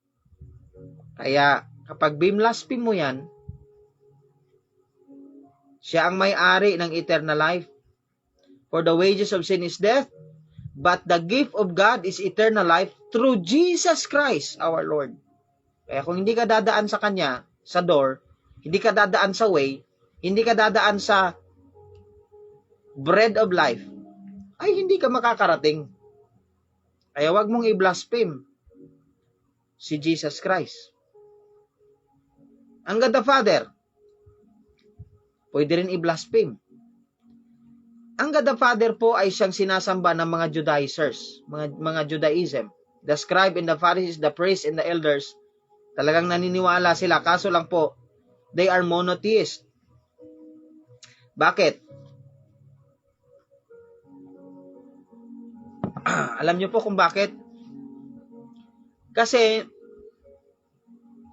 Kaya kapag blaspheme mo yan, siya ang may-ari ng eternal life. For the wages of sin is death, but the gift of God is eternal life through Jesus Christ our Lord. Kaya kung hindi ka dadaan sa Kanya, sa door, hindi ka dadaan sa way, hindi ka dadaan sa bread of life, ay hindi ka makakarating. Kaya wag mong i-blaspheme si Jesus Christ. Ang God the Father, pwede rin i-blaspheme. Ang God the Father po ay siyang sinasamba ng mga Judaizers, mga Judaism. The scribe and the Pharisees, the priests and the elders, talagang naniniwala sila. Kaso lang po, they are monotheist. Bakit? Alam niyo po kung bakit? Kasi,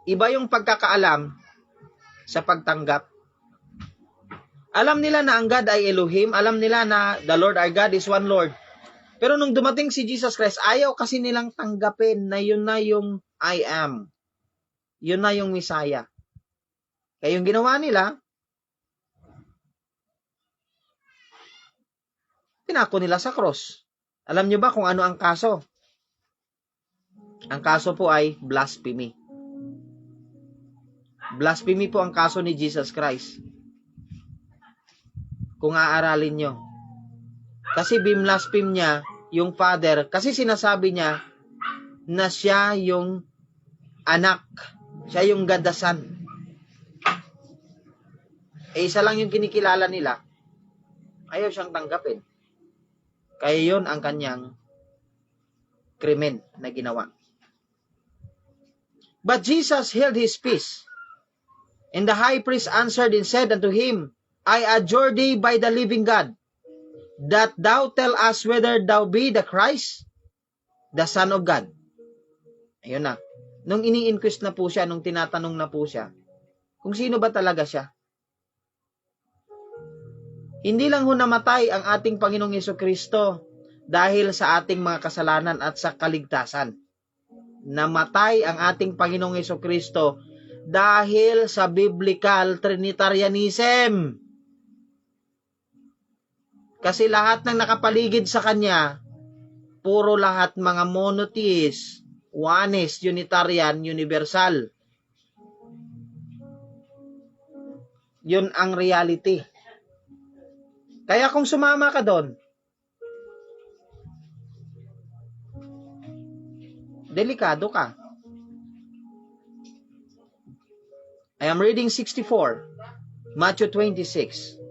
iba yung pagkakaalam sa pagtanggap. Alam nila na ang God ay Elohim, alam nila na the Lord our God is one Lord. Pero nung dumating si Jesus Christ, ayaw kasi nilang tanggapin na yun na yung I am. Yun na yung Messiah. Kaya yung ginawa nila, pinako nila sa cross. Alam nyo ba kung ano ang kaso? Ang kaso po ay blasphemy. Blasphemy po ang kaso ni Jesus Christ. Kung aaralin nyo. Kasi blaspheme niya yung Father. Kasi sinasabi niya na siya yung anak. Siya yung God the Son. Isa lang yung kinikilala nila. Ayaw siyang tanggapin. Kaya yun ang kanyang krimen na ginawa. But Jesus held his peace. And the high priest answered and said unto him, I adjure thee by the living God, that thou tell us whether thou be the Christ, the Son of God. Ayun na. Nung ini-inquest na po siya, nung tinatanong na po siya, kung sino ba talaga siya. Hindi lang ho namatay ang ating Panginoong Jesucristo dahil sa ating mga kasalanan at sa kaligtasan. Namatay ang ating Panginoong Jesucristo dahil sa biblical Trinitarianism. Kasi lahat ng nakapaligid sa Kanya, puro lahat mga monotheist, oneness, Unitarian, Universal. Yun ang reality. Kaya kung sumama ka doon, delikado ka. I am reading 64, Matthew 26.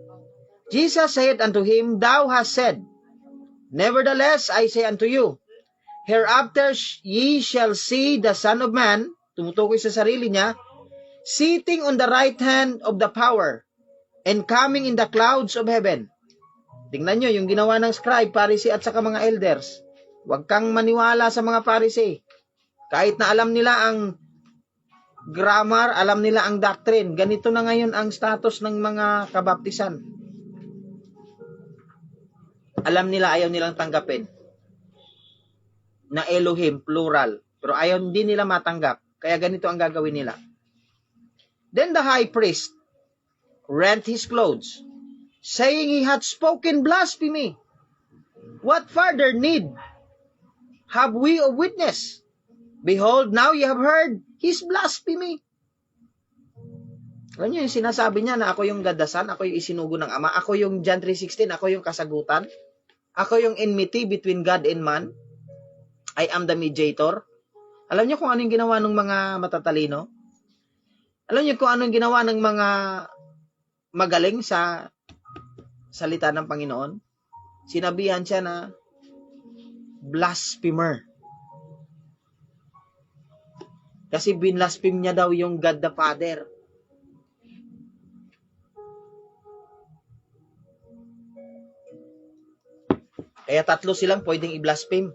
Jesus said unto him, Thou hast said, Nevertheless I say unto you, hereafter ye shall see the Son of Man, tumutukoy sa sarili niya, sitting on the right hand of the power, and coming in the clouds of heaven. Tingnan nyo, yung ginawa ng scribe, Pharisee at saka mga elders. Huwag kang maniwala sa mga Pharisee. Kahit na alam nila ang grammar, alam nila ang doctrine. Ganito na ngayon ang status ng mga kabaptisan. Alam nila, ayaw nilang tanggapin na Elohim, plural. Pero ayaw, hindi nila matanggap. Kaya ganito ang gagawin nila. Then the high priest rent his clothes, saying he had spoken blasphemy. What further need have we of witness? Behold, now ye have heard his blasphemy. Alam niyo yung sinasabi niya na ako yung gadasan, ako yung isinugo ng Ama, ako yung John 3:16, ako yung kasagutan, ako yung enmity between God and man, I am the mediator. Alam niyo kung ano yung ginawa ng mga matatalino? Alam niyo kung ano yung ginawa ng mga magaling sa salita ng Panginoon? Sinabihan siya na blasphemer. Kasi binlaspheme niya daw yung God the Father. Kaya tatlo silang pwedeng i-blaspheme.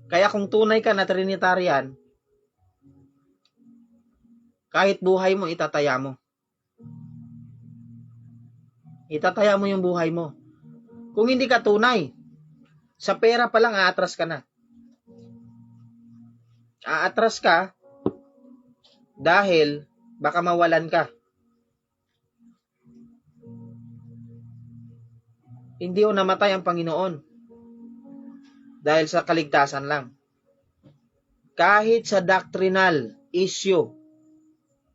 Kaya kung tunay ka na Trinitarian, kahit buhay mo, itataya mo. Itataya mo yung buhay mo. Kung hindi ka tunay, sa pera pa lang, aatras ka na. Aatras ka dahil baka mawalan ka. Hindi o namatay ang Panginoon dahil sa kaligtasan lang. Kahit sa doctrinal issue,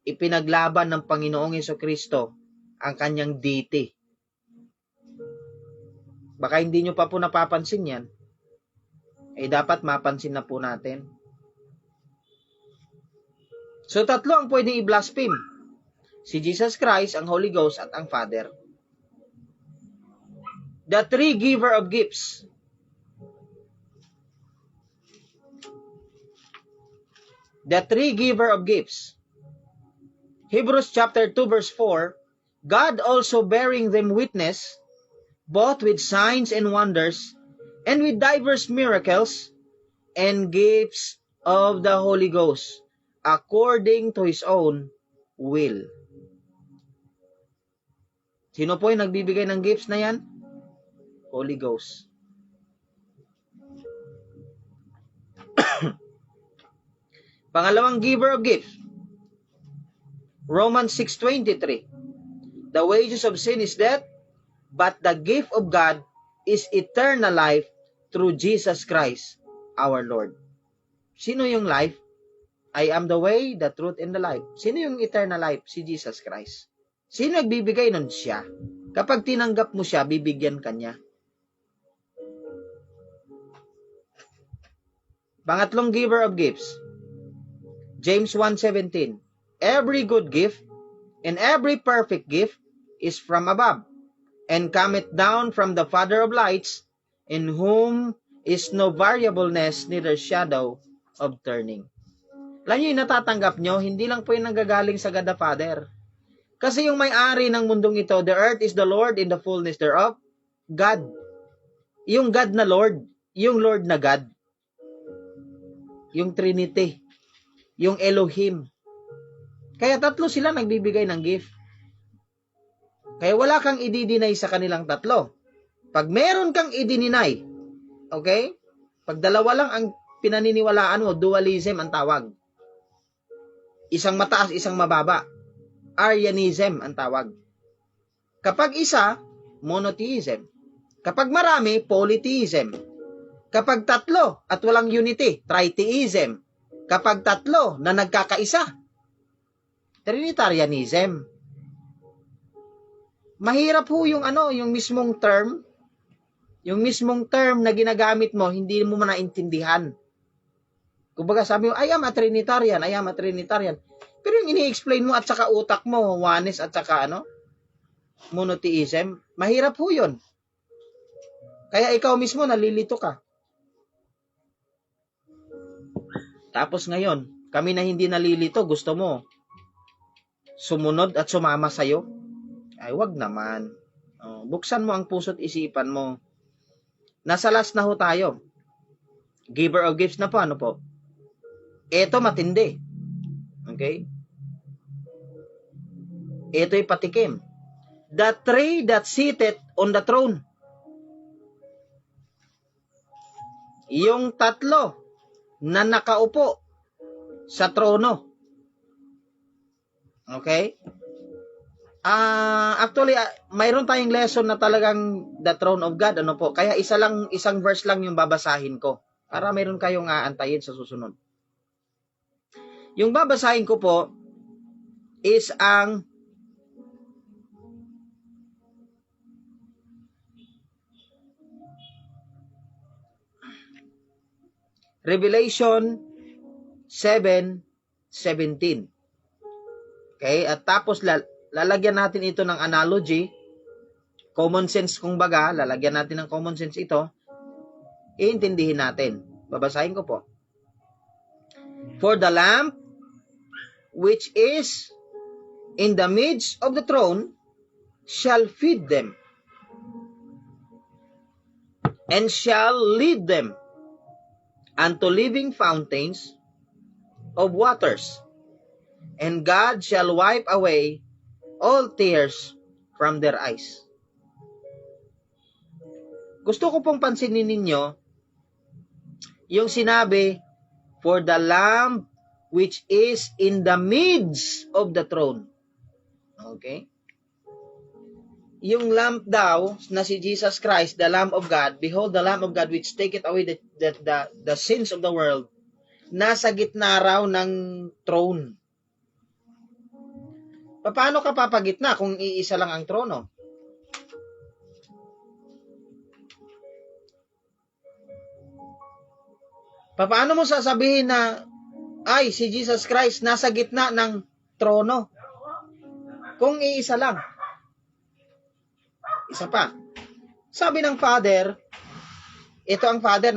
ipinaglaban ng Panginoong Jesucristo ang kanyang deity. Baka hindi nyo pa po napapansin yan, dapat mapansin na po natin. So, tatlo ang pwedeng i-blaspheme. Si Jesus Christ, ang Holy Ghost, at ang Father. The three giver of gifts. The three giver of gifts. Hebrews chapter 2 verse 4, God also bearing them witness, both with signs and wonders, and with diverse miracles, and gifts of the Holy Ghost, according to His own will. Sino po yung nagbibigay ng gifts na yan? Holy Ghost. Pangalawang giver of gifts, Romans 6:23. The wages of sin is death, but the gift of God is eternal life through Jesus Christ, our Lord. Sino yung life? I am the way, the truth, and the life. Sino yung eternal life? Si Jesus Christ. Sino nagbibigay nun? Siya. Kapag tinanggap mo siya, bibigyan ka niya. Pangatlong giver of gifts, James 1:17. Every good gift and every perfect gift is from above, and cometh down from the Father of lights, in whom is no variableness, neither shadow of turning. Alam nyo, yung natatanggap nyo, hindi lang po yung nanggagaling sa God the Father. Kasi yung may-ari ng mundong ito, the earth is the Lord in the fullness thereof, God. Yung God na Lord, yung Lord na God, yung Trinity, yung Elohim. Kaya tatlo sila nagbibigay ng gift. Kaya wala kang i-deny sa kanilang tatlo. Pag meron kang i-deny, okay? Pag dalawa lang ang pinaniniwalaan mo, dualism ang tawag. Isang mataas, isang mababa. Arianism ang tawag. Kapag isa, monotheism. Kapag marami, polytheism. Kapag tatlo at walang unity, tritheism. kapag tatlo na nagkakaisa. Trinitarianism. Mahirap ho yung yung mismong term na ginagamit mo, hindi mo naintindihan. Kumbaga sabi mo, I am a Trinitarian. Pero yung ini-explain mo at saka utak mo, oneness at saka monotheism, mahirap ho yun. Kaya ikaw mismo nalilito ka. Tapos ngayon, kami na hindi nalilito, gusto mo sumunod at sumama sa'yo? Ay, wag naman. Buksan mo ang puso't isipan mo. Nasa last na ho tayo. Giver of gifts na po, ano po? Ito matindi. Okay? Ito'y patikim. The three that seated on the throne. Yung tatlo na nakaupo sa trono. Okay? Actually, mayroon tayong lesson na talagang the throne of God, ano po? Kaya isang verse lang yung babasahin ko para mayroon kayong aantayin sa susunod. Yung babasahin ko po is ang Revelation 7:17. Okay? At tapos lalagyan natin ito ng analogy, common sense kung baga, lalagyan natin ng common sense ito, iintindihin natin. Babasahin ko po. For the Lamb which is in the midst of the throne shall feed them and shall lead them unto living fountains of waters, and God shall wipe away all tears from their eyes. Gusto ko pong pansinin ninyo yung sinabi, for the Lamb which is in the midst of the throne. Okay? Yung lamb daw na si Jesus Christ, the Lamb of God, behold the Lamb of God which taketh away the sins of the world, nasa gitna raw ng throne. Paano ka papagitna kung iisa lang ang trono? Paano mo sasabihin na ay si Jesus Christ nasa gitna ng trono kung iisa lang? Isa pa. Sabi ng Father, ito ang Father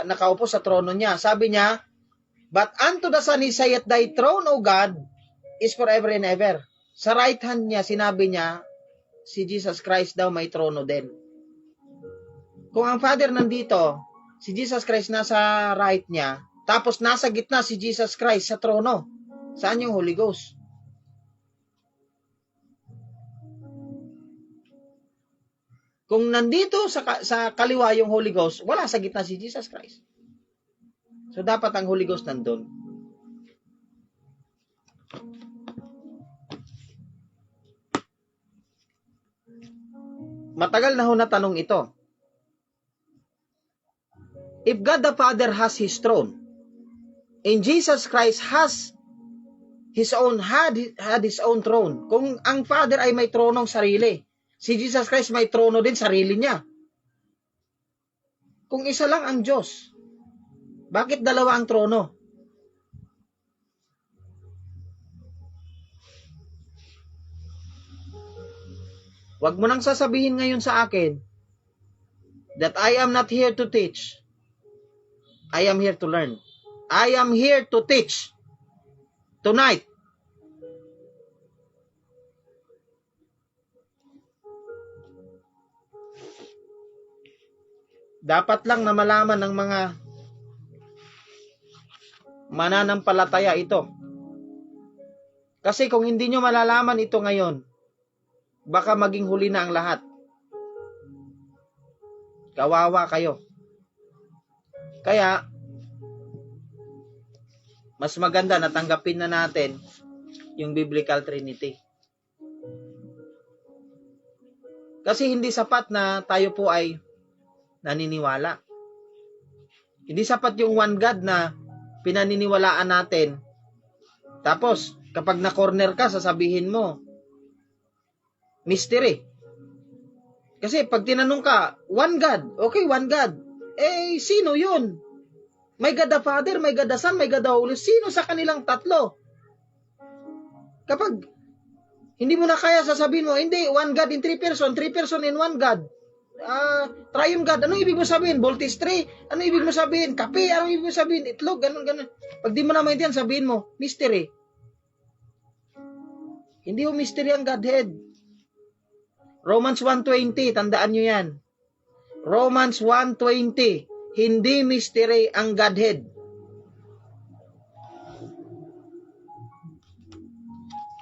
nakaupo sa trono niya. Sabi niya, but unto the Son he saith, thy throne, O God, is forever and ever. Sa right hand niya, sinabi niya, si Jesus Christ daw may trono din. Kung ang Father nandito, si Jesus Christ nasa right niya, tapos nasa gitna si Jesus Christ sa trono, saan yung Holy Ghost? Kung nandito sa kaliwa yung Holy Ghost, wala sa gitna si Jesus Christ. So, dapat ang Holy Ghost nandun. Matagal na ho na tanong ito. If God the Father has His throne, and Jesus Christ has had His own throne, kung ang Father ay may tronong sarili, si Jesus Christ may trono din, sarili niya. Kung isa lang ang Diyos, bakit dalawa ang trono? Huwag mo nang sasabihin ngayon sa akin that I am not here to teach. I am here to learn. I am here to teach tonight. Dapat lang na malaman ng mga mananampalataya ito. Kasi kung hindi nyo malalaman ito ngayon, baka maging huli na ang lahat. Kawawa kayo. Kaya, mas maganda na tanggapin na natin yung Biblical Trinity. Kasi hindi sapat na tayo po ay naniniwala. Hindi sapat yung one God na pinaniniwalaan natin. Tapos, kapag na-corner ka, sasabihin mo, mystery. Kasi pag tinanong ka, one God, okay, one God. Eh, sino yun? May God the Father, may God the Son, may God the Holy. Sino sa kanilang tatlo? Kapag hindi mo na kaya, sasabihin mo, hindi, one God in three person in one God. Triune God, ano ibig mo sabihin? Voltage 3, ano ibig mo sabihin? Kape, ano ibig mo sabihin? Itlog, ganun. Pag di mo na maintindihan, sabihin mo, mystery. Hindi mo mystery ang Godhead. Romans 1:20, tandaan nyo yan. Romans 1:20, hindi mystery ang Godhead.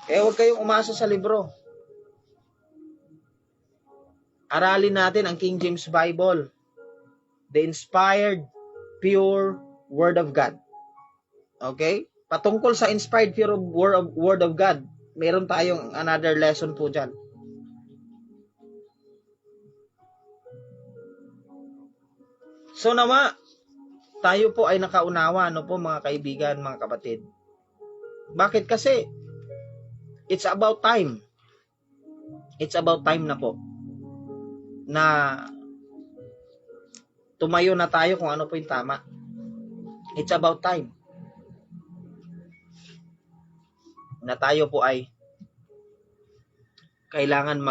Kaya huwag kayong umasa sa libro. Aralin natin ang King James Bible. The inspired, pure Word of God. Okay? Patungkol sa inspired, pure Word of God, meron tayong another lesson po dyan. So nawa, tayo po ay nakaunawa, ano po mga kaibigan, mga kapatid. Bakit? Kasi, it's about time. It's about time na po na tumayo na tayo kung ano po yung tama. It's about time na tayo po ay kailangan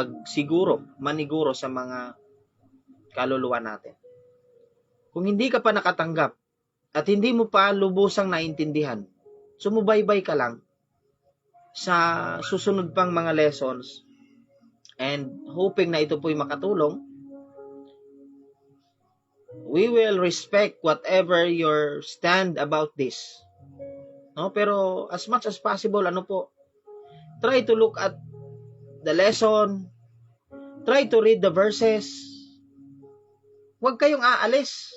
maniguro sa mga kaluluwa natin. Kung hindi ka pa nakatanggap at hindi mo pa lubusang naintindihan, sumubaybay ka lang sa susunod pang mga lessons and hoping na ito po'y makatulong. We will respect whatever your stand about this. No, pero as much as possible, try to look at the lesson, try to read the verses. Huwag kayong aalis.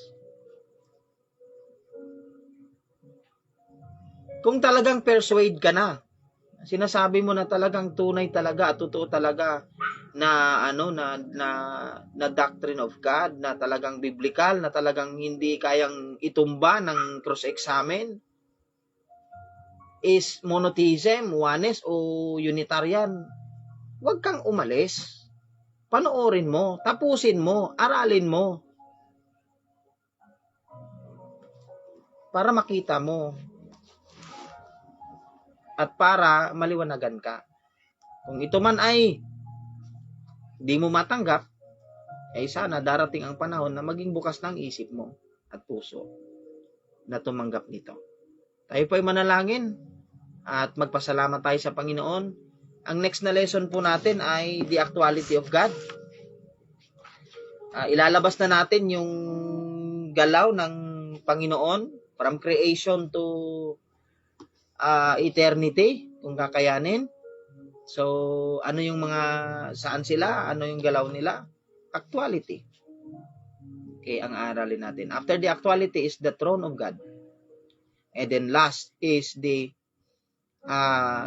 Kung talagang persuade ka na, sinasabi mo na talagang tunay talaga at totoo talaga na na doctrine of God, na talagang biblical, na talagang hindi kayang itumba ng cross-examine, is monotheism, oneness o Unitarian, huwag kang umalis. Panoorin mo, tapusin mo, aralin mo. Para makita mo. At para maliwanagan ka. Kung ito man ay di mo matanggap, ay sana darating ang panahon na maging bukas ng isip mo at puso na tumanggap nito. Tayo po ay manalangin at magpasalamat tayo sa Panginoon. Ang next na lesson po natin ay the actuality of God. Ilalabas na natin yung galaw ng Panginoon from creation to eternity, kung kakayanin. So, ano yung saan sila? Ano yung galaw nila? Actuality. Okay, ang aralin natin. After the actuality is the throne of God. And then last is the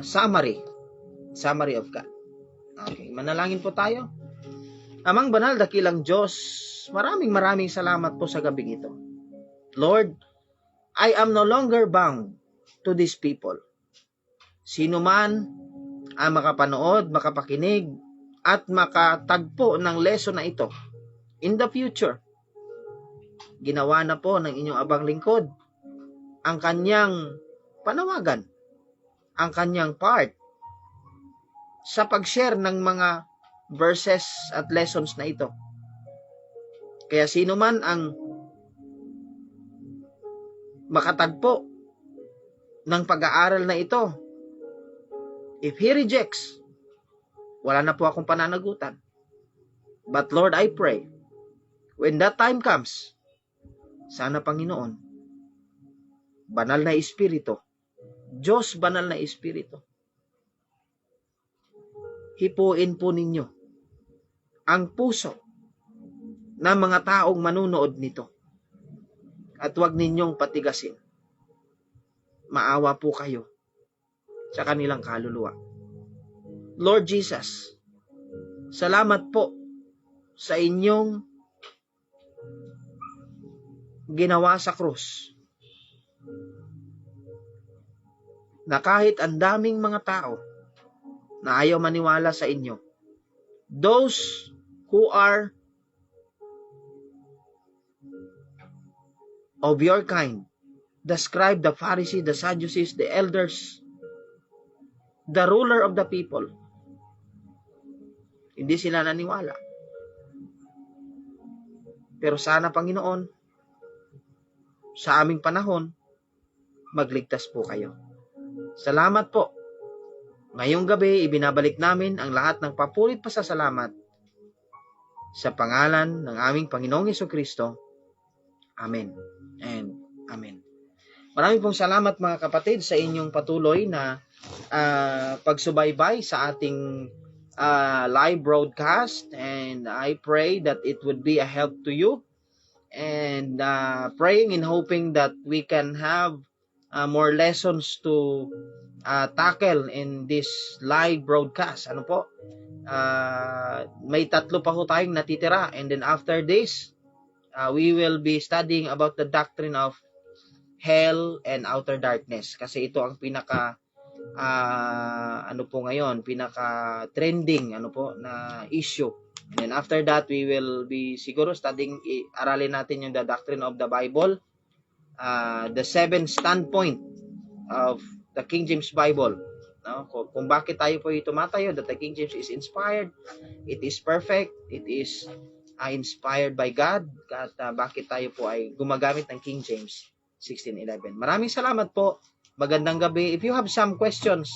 summary of God. Okay, manalangin po tayo. Amang banal, dakilang Diyos, maraming salamat po sa gabing ito. Lord, I am no longer bound to these people. Sino man ang makapanood, makapakinig, at makatagpo ng lesson na ito in the future, ginawa na po ng inyong abang lingkod ang kanyang panawagan, ang kanyang part sa pag-share ng mga verses at lessons na ito. Kaya sino man ang makatagpo ng pag-aaral na ito, if he rejects, wala na po akong pananagutan. But Lord, I pray, when that time comes, sana Panginoon, banal na Espiritu, Diyos banal na Espiritu, hipuin po ninyo ang puso ng mga taong manunood nito at huwag ninyong patigasin. Maawa po kayo sa kanilang kaluluwa. Lord Jesus, salamat po sa inyong ginawa sa krus na kahit ang daming mga tao na ayaw maniwala sa inyo, those who are of your kind, the scribe, the Pharisees, the Sadducees, the elders, the ruler of the people, hindi sila naniwala. Pero sana, Panginoon, sa aming panahon, magligtas po kayo. Salamat po. Ngayong gabi, ibinabalik namin ang lahat ng papurit pasasalamat sa pangalan ng aming Panginoong Jesucristo. Amen and Amen. Maraming pong salamat mga kapatid sa inyong patuloy na pagsubaybay sa ating live broadcast, and I pray that it would be a help to you, and praying and hoping that we can have more lessons to tackle in this live broadcast. Ano po? May 3 pa ho tayong natitira, and then after this, we will be studying about the doctrine of hell and outer darkness, kasi ito ang pinaka pinaka trending na issue. And then after that, we will be siguro studying, aralin natin yung the doctrine of the Bible, the 7 standpoint of the King James Bible, no? Kung bakit tayo po tumatayo that the King James is inspired, it is perfect, it is inspired by God, at bakit tayo po ay gumagamit ng King James 16:11. Maraming salamat po. Magandang gabi. If you have some questions,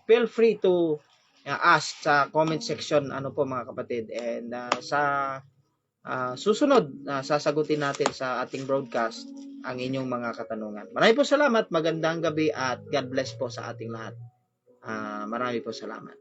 feel free to ask sa comment section, mga kapatid. And sa susunod, sasagutin natin sa ating broadcast ang inyong mga katanungan. Maraming po salamat. Magandang gabi at God bless po sa ating lahat. Maraming po salamat.